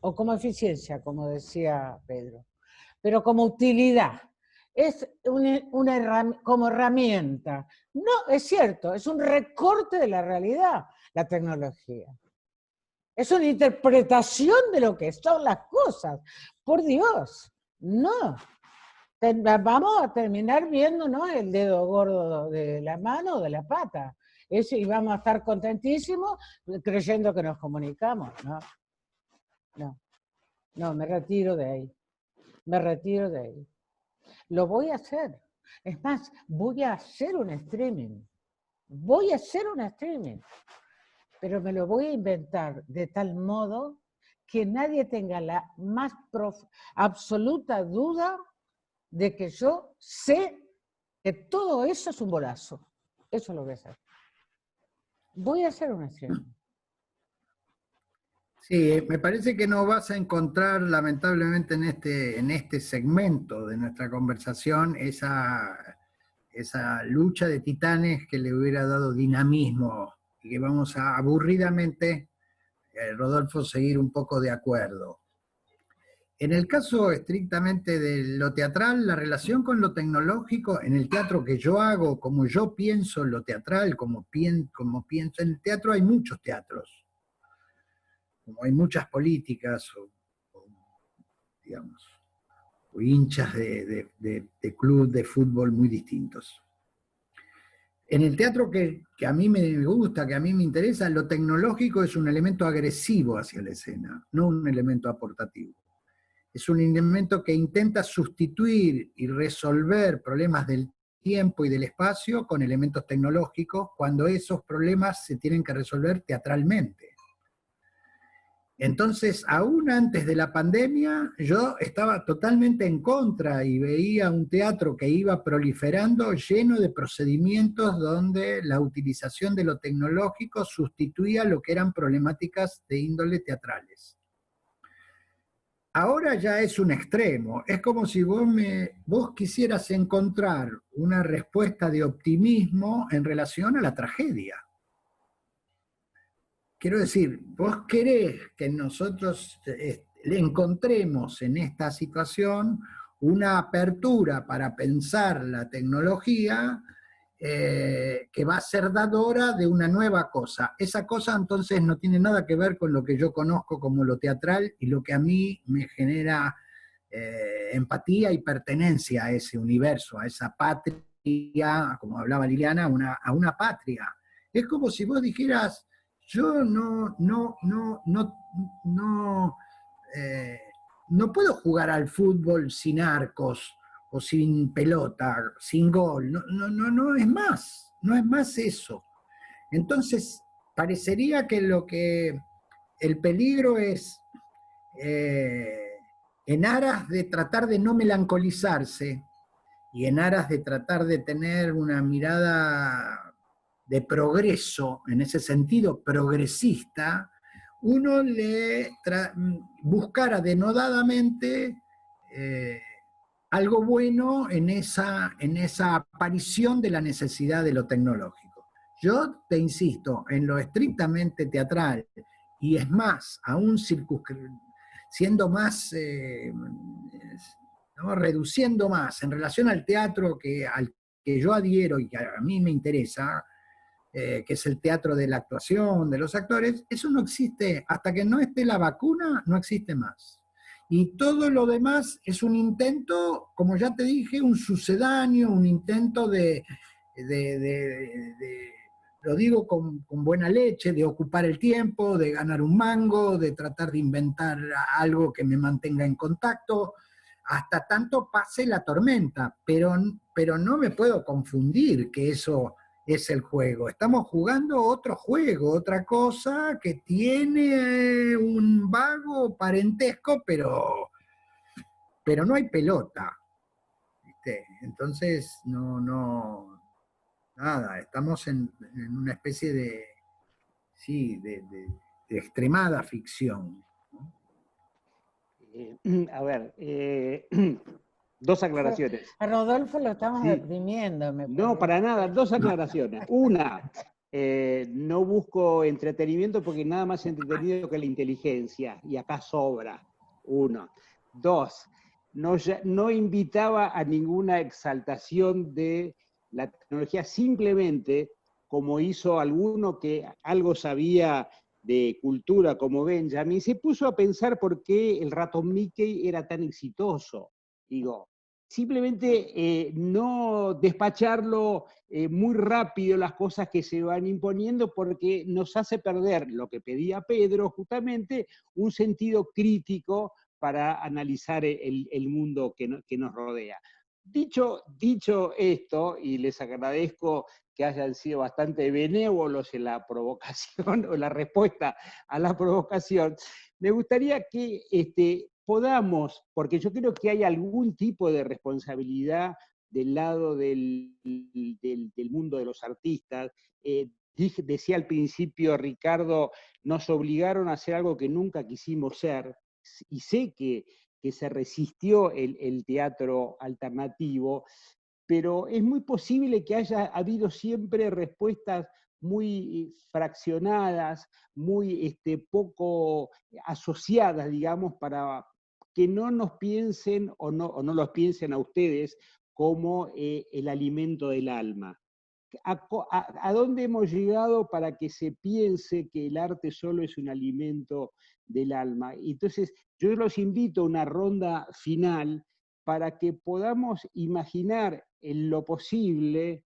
o como eficiencia, como decía Pedro, pero como utilidad. Es como herramienta. No, es cierto, es un recorte de la realidad, la tecnología. Es una interpretación de lo que son las cosas. Por Dios, no. Vamos a terminar viendo, ¿no?, el dedo gordo de la mano o de la pata. Y vamos a estar contentísimos creyendo que nos comunicamos. No, me retiro de ahí. Me retiro de ahí. Lo voy a hacer. Es más, voy a hacer un streaming. Voy a hacer un streaming. Pero me lo voy a inventar de tal modo que nadie tenga la más absoluta duda de que yo sé que todo eso es un bolazo. Eso es lo que voy a hacer. Voy a hacer un streaming. Sí, me parece que no vas a encontrar, lamentablemente, en este segmento de nuestra conversación, esa lucha de titanes que le hubiera dado dinamismo y que vamos a aburridamente, Rodolfo, seguir un poco de acuerdo. En el caso estrictamente de lo teatral, la relación con lo tecnológico, en el teatro que yo hago, como yo pienso lo teatral, como pienso en el teatro, hay muchos teatros. Como hay muchas políticas digamos, o hinchas de club de fútbol muy distintos. En el teatro que a mí me gusta, que a mí me interesa, lo tecnológico es un elemento agresivo hacia la escena, no un elemento aportativo. Es un elemento que intenta sustituir y resolver problemas del tiempo y del espacio con elementos tecnológicos, cuando esos problemas se tienen que resolver teatralmente. Entonces, aún antes de la pandemia, yo estaba totalmente en contra y veía un teatro que iba proliferando lleno de procedimientos donde la utilización de lo tecnológico sustituía lo que eran problemáticas de índole teatrales. Ahora ya es un extremo, es como si vos quisieras encontrar una respuesta de optimismo en relación a la tragedia. Quiero decir, vos querés que nosotros le encontremos en esta situación una apertura para pensar la tecnología que va a ser dadora de una nueva cosa. Esa cosa entonces no tiene nada que ver con lo que yo conozco como lo teatral y lo que a mí me genera empatía y pertenencia a ese universo, a esa patria, como hablaba Liliana, a una patria. Es como si vos dijeras, yo no puedo jugar al fútbol sin arcos o sin pelota, sin gol. No es más, no es más eso. Entonces, parecería que el peligro es, en aras de tratar de no melancolizarse y en aras de tratar de tener una mirada de progreso, en ese sentido progresista, uno buscara denodadamente algo bueno en esa aparición de la necesidad de lo tecnológico. Yo te insisto, en lo estrictamente teatral, y es más, aún siendo más, ¿no? Reduciendo más en relación al teatro al que yo adhiero y que a mí me interesa, que es el teatro de la actuación, de los actores, eso no existe, hasta que no esté la vacuna, no existe más. Y todo lo demás es un intento, como ya te dije, un sucedáneo, un intento lo digo con buena leche, de ocupar el tiempo, de ganar un mango, de tratar de inventar algo que me mantenga en contacto, hasta tanto pase la tormenta, pero no me puedo confundir que eso es el juego. Estamos jugando otro juego, otra cosa que tiene un vago parentesco, pero no hay pelota, ¿viste? Entonces, nada, estamos en una especie de extremada ficción. A ver, dos aclaraciones. A Rodolfo lo estamos Sí. deprimiendo, me No, parece. para nada, dos aclaraciones. Una, no busco entretenimiento porque nada más entretenido que la inteligencia, y acá sobra. Uno. Dos, no invitaba a ninguna exaltación de la tecnología, simplemente, como hizo alguno que algo sabía de cultura como Benjamin, se puso a pensar por qué el ratón Mickey era tan exitoso. Digo, simplemente no despacharlo muy rápido las cosas que se van imponiendo, porque nos hace perder lo que pedía Pedro, justamente un sentido crítico para analizar el mundo que nos rodea. Dicho esto, y les agradezco que hayan sido bastante benévolos en la provocación o la respuesta a la provocación, me gustaría que podamos, porque yo creo que hay algún tipo de responsabilidad del lado del mundo de los artistas. Decía al principio Ricardo, nos obligaron a hacer algo que nunca quisimos ser, y sé que se resistió el teatro alternativo, pero es muy posible que haya habido siempre respuestas muy fraccionadas, muy poco asociadas, digamos, para que no nos piensen o no los piensen a ustedes como el alimento del alma. ¿A dónde hemos llegado para que se piense que el arte solo es un alimento del alma? Entonces, yo los invito a una ronda final para que podamos imaginar en lo posible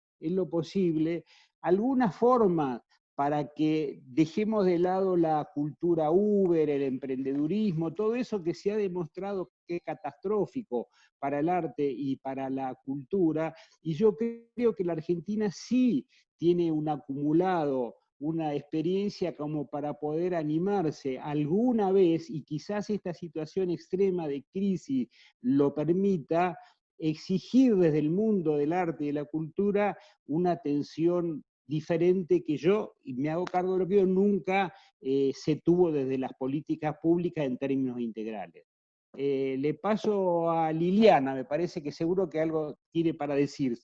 alguna forma para que dejemos de lado la cultura Uber, el emprendedurismo, todo eso que se ha demostrado que es catastrófico para el arte y para la cultura, y yo creo que la Argentina sí tiene un acumulado, una experiencia como para poder animarse alguna vez, y quizás esta situación extrema de crisis lo permita, exigir desde el mundo del arte y de la cultura una atención diferente que yo, y me hago cargo de lo que yo, nunca se tuvo desde las políticas públicas en términos integrales. Le paso a Liliana, me parece que seguro que algo tiene para decir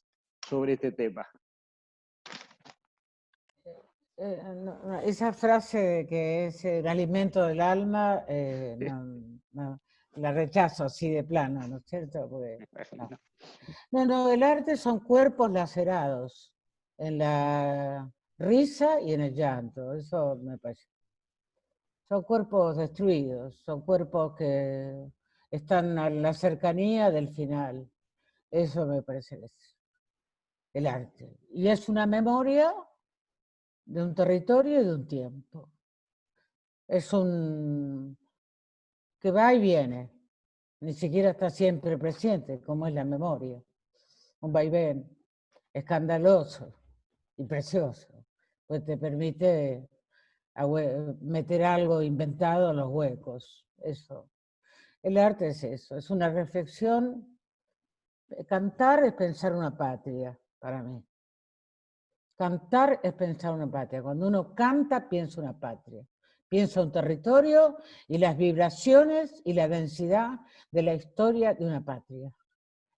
sobre este tema. Esa frase de que es el alimento del alma, la rechazo así de plano, ¿no es cierto? Porque, no, el arte son cuerpos lacerados en la risa y en el llanto, eso me parece. Son cuerpos destruidos, son cuerpos que están a la cercanía del final. Eso me parece el arte. Y es una memoria de un territorio y de un tiempo. Es un que va y viene, ni siquiera está siempre presente, como es la memoria. Un vaivén escandaloso y precioso, pues te permite meter algo inventado en los huecos. Eso. El arte es eso, es una reflexión. Cantar es pensar una patria, para mí. Cantar es pensar una patria. Cuando uno canta, piensa una patria. Piensa un territorio y las vibraciones y la densidad de la historia de una patria.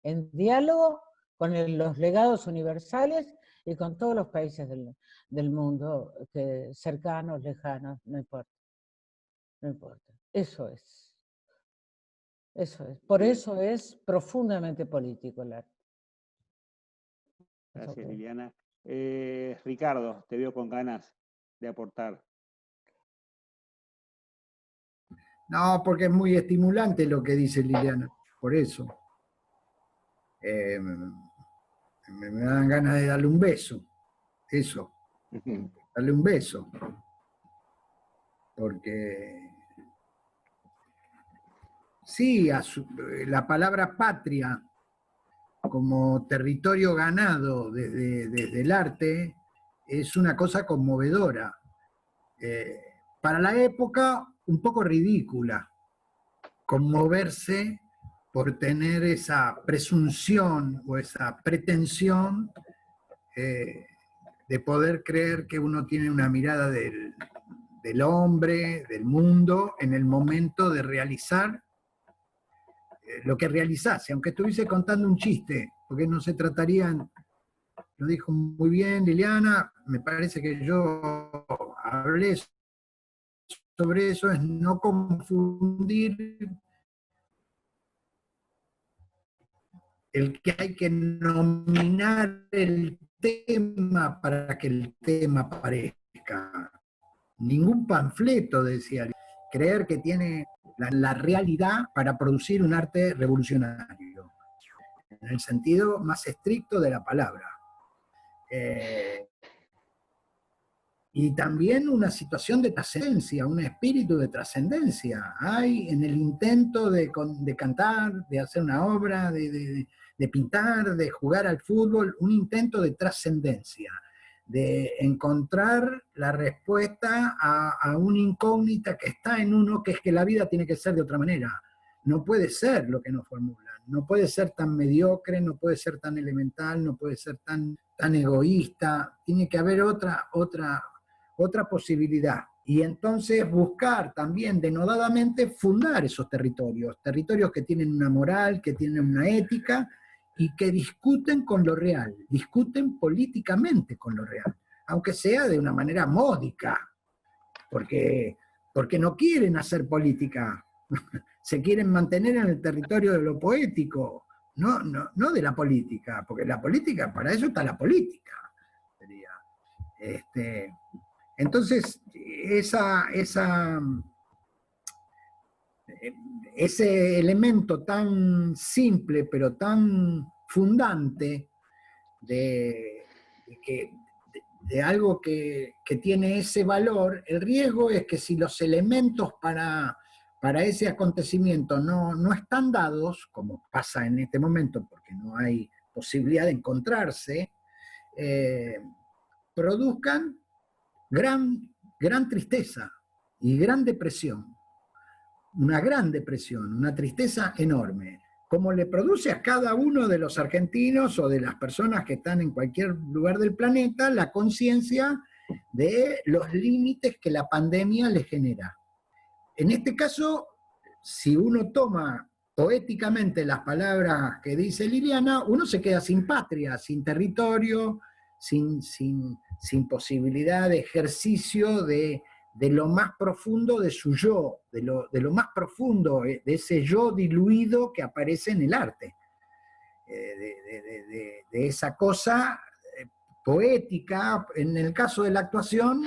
En diálogo con los legados universales y con todos los países del mundo, cercanos, lejanos, no importa. No importa. Eso es. Eso es. Por eso es profundamente político el arte. Gracias, Liliana. Ricardo, te veo con ganas de aportar. No, porque es muy estimulante lo que dice Liliana, por eso. Me dan ganas de darle un beso, eso, darle un beso, porque sí, la palabra patria como territorio ganado desde el arte es una cosa conmovedora. Para la época, un poco ridícula, conmoverse por tener esa presunción o esa pretensión de poder creer que uno tiene una mirada del hombre, del mundo, en el momento de realizar lo que realizase, aunque estuviese contando un chiste, porque no se trataría, lo dijo muy bien Liliana, me parece que yo hablé sobre eso, es no confundir el que hay que nominar el tema para que el tema aparezca. Ningún panfleto, decía, creer que tiene la realidad para producir un arte revolucionario, en el sentido más estricto de la palabra. Y también una situación de trascendencia, un espíritu de trascendencia. Hay en el intento de cantar, de hacer una obra, de pintar, de jugar al fútbol, un intento de trascendencia, de encontrar la respuesta a una incógnita que está en uno, que es que la vida tiene que ser de otra manera. No puede ser lo que nos formulan, no puede ser tan mediocre, no puede ser tan elemental, no puede ser tan egoísta, tiene que haber otra posibilidad. Y entonces buscar también denodadamente fundar esos territorios que tienen una moral, que tienen una ética y que discuten con lo real, discuten políticamente con lo real, aunque sea de una manera módica, porque no quieren hacer política, se quieren mantener en el territorio de lo poético, no de la política, porque la política, para eso está la política. Entonces, ese elemento tan simple, pero tan fundante de de algo que tiene ese valor, el riesgo es que si los elementos para ese acontecimiento no están dados, como pasa en este momento, porque no hay posibilidad de encontrarse, produzcan gran tristeza y gran depresión, una tristeza enorme, como le produce a cada uno de los argentinos o de las personas que están en cualquier lugar del planeta la conciencia de los límites que la pandemia le genera. En este caso, si uno toma poéticamente las palabras que dice Liliana, uno se queda sin patria, sin territorio, sin posibilidad de ejercicio de lo más profundo de su yo, de lo más profundo, de ese yo diluido que aparece en el arte, de esa cosa poética. En el caso de la actuación,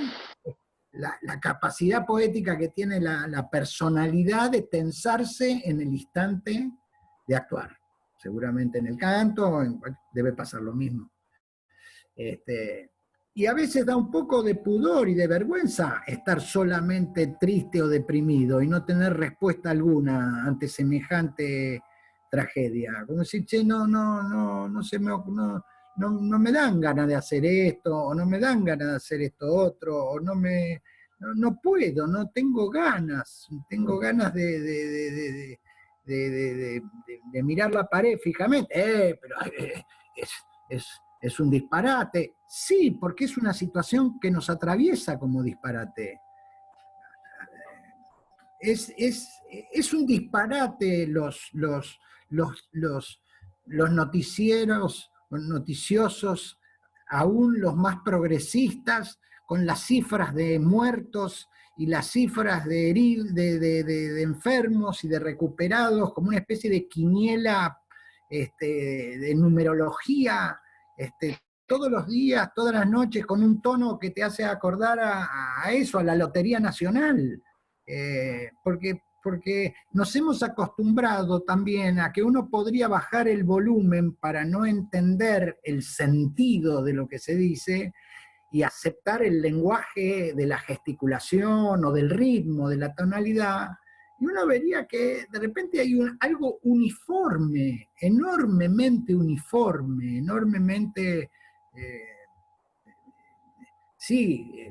la capacidad poética que tiene la personalidad de tensarse en el instante de actuar. Seguramente en el canto debe pasar lo mismo. Y a veces da un poco de pudor y de vergüenza estar solamente triste o deprimido y no tener respuesta alguna ante semejante tragedia. Como decir, che, no me dan ganas de hacer esto, o no me dan ganas de hacer esto otro, o no puedo, no tengo ganas de mirar la pared fijamente, pero es un disparate. Sí, porque es una situación que nos atraviesa como disparate. Es un disparate los noticieros noticiosos, aún los más progresistas, con las cifras de muertos y las cifras de enfermos y de recuperados, como una especie de quiniela de numerología, todos los días, todas las noches, con un tono que te hace acordar a eso, a la Lotería Nacional. Porque nos hemos acostumbrado también a que uno podría bajar el volumen para no entender el sentido de lo que se dice y aceptar el lenguaje de la gesticulación o del ritmo, de la tonalidad, y uno vería que de repente hay algo uniforme, enormemente uniforme, enormemente, sí,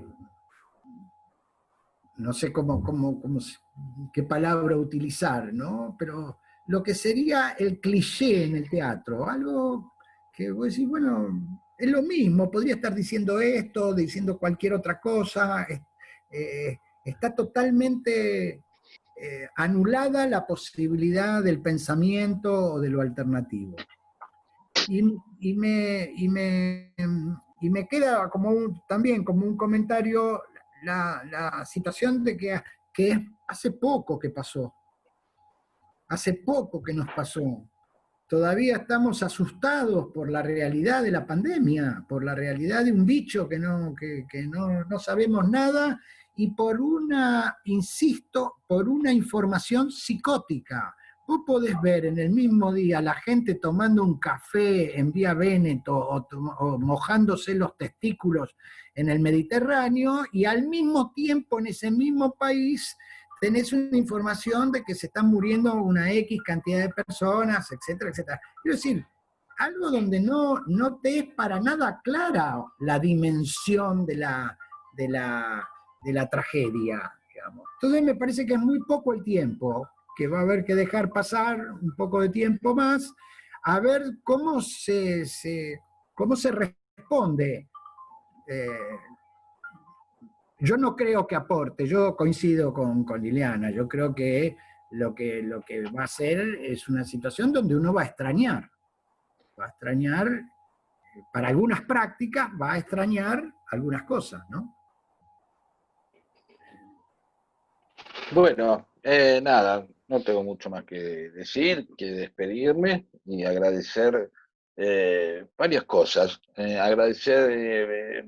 no sé qué palabra utilizar, ¿no? Pero lo que sería el cliché en el teatro, algo que vos decís, bueno, es lo mismo, podría estar diciendo esto, diciendo cualquier otra cosa, está totalmente anulada la posibilidad del pensamiento o de lo alternativo. Y me queda también como un comentario la situación de que hace poco que pasó, hace poco que nos pasó. Todavía estamos asustados por la realidad de la pandemia, por la realidad de un bicho que no sabemos nada, y insisto, por una información psicótica. Vos podés ver en el mismo día la gente tomando un café en Vía Véneto o mojándose los testículos en el Mediterráneo, y al mismo tiempo en ese mismo país tenés una información de que se están muriendo una X cantidad de personas, etcétera, etcétera. Quiero decir, algo donde no te es para nada clara la dimensión de la tragedia, digamos. Entonces me parece que es muy poco el tiempo, que va a haber que dejar pasar un poco de tiempo más, a ver cómo se responde. Yo no creo que aporte, yo coincido con Liliana, yo creo que lo que va a ser es una situación donde uno va a extrañar, para algunas prácticas, va a extrañar algunas cosas, ¿no? Bueno, nada, no tengo mucho más que decir, que despedirme y agradecer varias cosas. Agradecer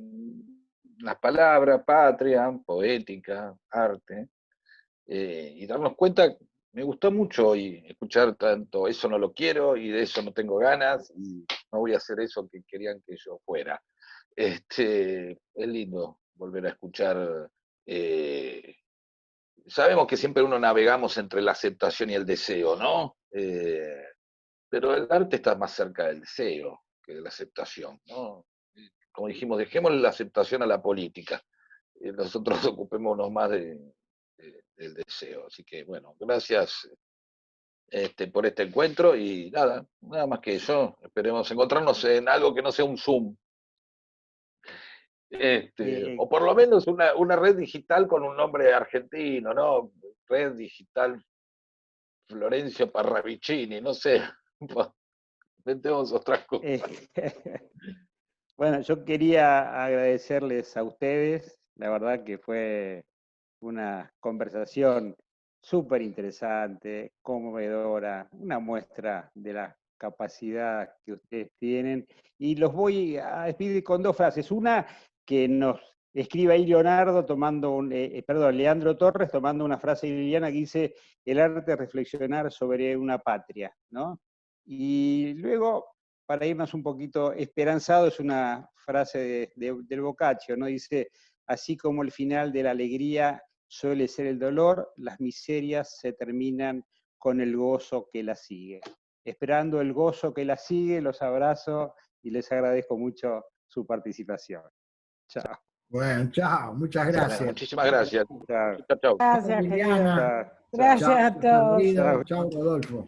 las palabras, patria, poética, arte, y darnos cuenta, me gustó mucho hoy escuchar tanto, eso no lo quiero y de eso no tengo ganas y no voy a hacer eso que querían que yo fuera. Es lindo volver a escuchar. Sabemos que siempre uno navegamos entre la aceptación y el deseo, ¿no? Pero el arte está más cerca del deseo que de la aceptación, ¿no? Como dijimos, dejemos la aceptación a la política. Nosotros ocupémonos más del deseo. Así que, bueno, gracias por este encuentro y nada más que eso. Esperemos encontrarnos en algo que no sea un Zoom. O por lo menos una red digital con un nombre argentino, ¿no? Red digital Florencio Parravicini, no sé. Inventemos otras cosas. Bueno, yo quería agradecerles a ustedes, la verdad que fue una conversación súper interesante, conmovedora, una muestra de la capacidad que ustedes tienen. Y los voy a despedir con dos frases. Una que nos escribe ahí Leonardo Leandro Torres tomando una frase de Liliana que dice: el arte es reflexionar sobre una patria, ¿no? Y luego, para irnos un poquito esperanzado, es una frase del Boccaccio, ¿no? Dice: así como el final de la alegría suele ser el dolor, las miserias se terminan con el gozo que la sigue. Esperando el gozo que la sigue, los abrazo y les agradezco mucho su participación. Chao. Bueno, chao, muchas gracias. Muchísimas gracias. Chao. Chao, chao. Gracias, querido. Liliana. Gracias a todos. Chao, Rodolfo.